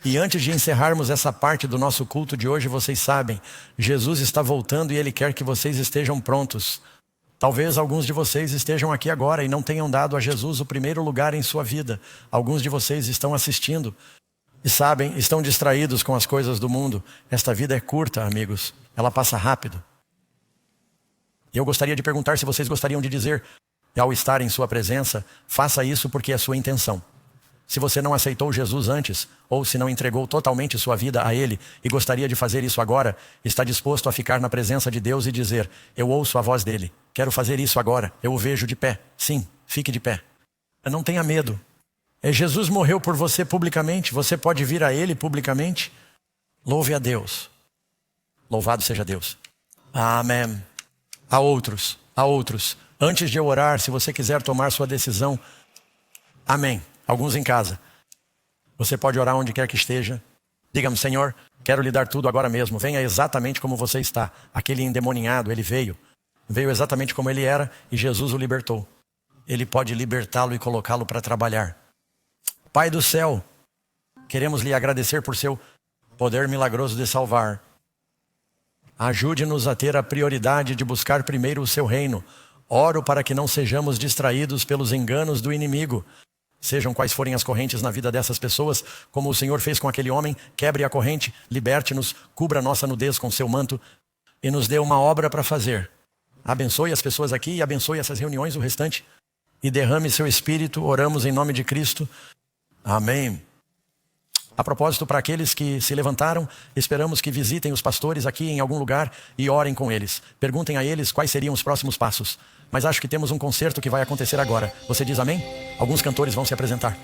E antes de encerrarmos essa parte do nosso culto de hoje, vocês sabem, Jesus está voltando e Ele quer que vocês estejam prontos. Talvez alguns de vocês estejam aqui agora e não tenham dado a Jesus o primeiro lugar em sua vida. Alguns de vocês estão assistindo e sabem, estão distraídos com as coisas do mundo. Esta vida é curta, amigos. Ela passa rápido. E eu gostaria de perguntar se vocês gostariam de dizer, ao estar em sua presença, faça isso porque é sua intenção. Se você não aceitou Jesus antes, ou se não entregou totalmente sua vida a Ele e gostaria de fazer isso agora, está disposto a ficar na presença de Deus e dizer, eu ouço a voz dEle, quero fazer isso agora, eu o vejo de pé. Sim, fique de pé. Não tenha medo. Jesus morreu por você publicamente, você pode vir a Ele publicamente. Louve a Deus. Louvado seja Deus. Amém. A outros. Antes de eu orar, se você quiser tomar sua decisão, amém. Alguns em casa. Você pode orar onde quer que esteja. Diga-me, Senhor, quero lhe dar tudo agora mesmo. Venha exatamente como você está. Aquele endemoninhado, ele veio exatamente como ele era e Jesus o libertou. Ele pode libertá-lo e colocá-lo para trabalhar. Pai do céu, queremos lhe agradecer por seu poder milagroso de salvar. Ajude-nos a ter a prioridade de buscar primeiro o seu reino. Oro para que não sejamos distraídos pelos enganos do inimigo. Sejam quais forem as correntes na vida dessas pessoas, como o Senhor fez com aquele homem, quebre a corrente, liberte-nos, cubra a nossa nudez com seu manto e nos dê uma obra para fazer. Abençoe as pessoas aqui e abençoe essas reuniões, o restante, e derrame seu Espírito, oramos em nome de Cristo. Amém. A propósito, para aqueles que se levantaram, esperamos que visitem os pastores aqui em algum lugar e orem com eles. Perguntem a eles quais seriam os próximos passos. Mas acho que temos um concerto que vai acontecer agora. Você diz amém? Alguns cantores vão se apresentar.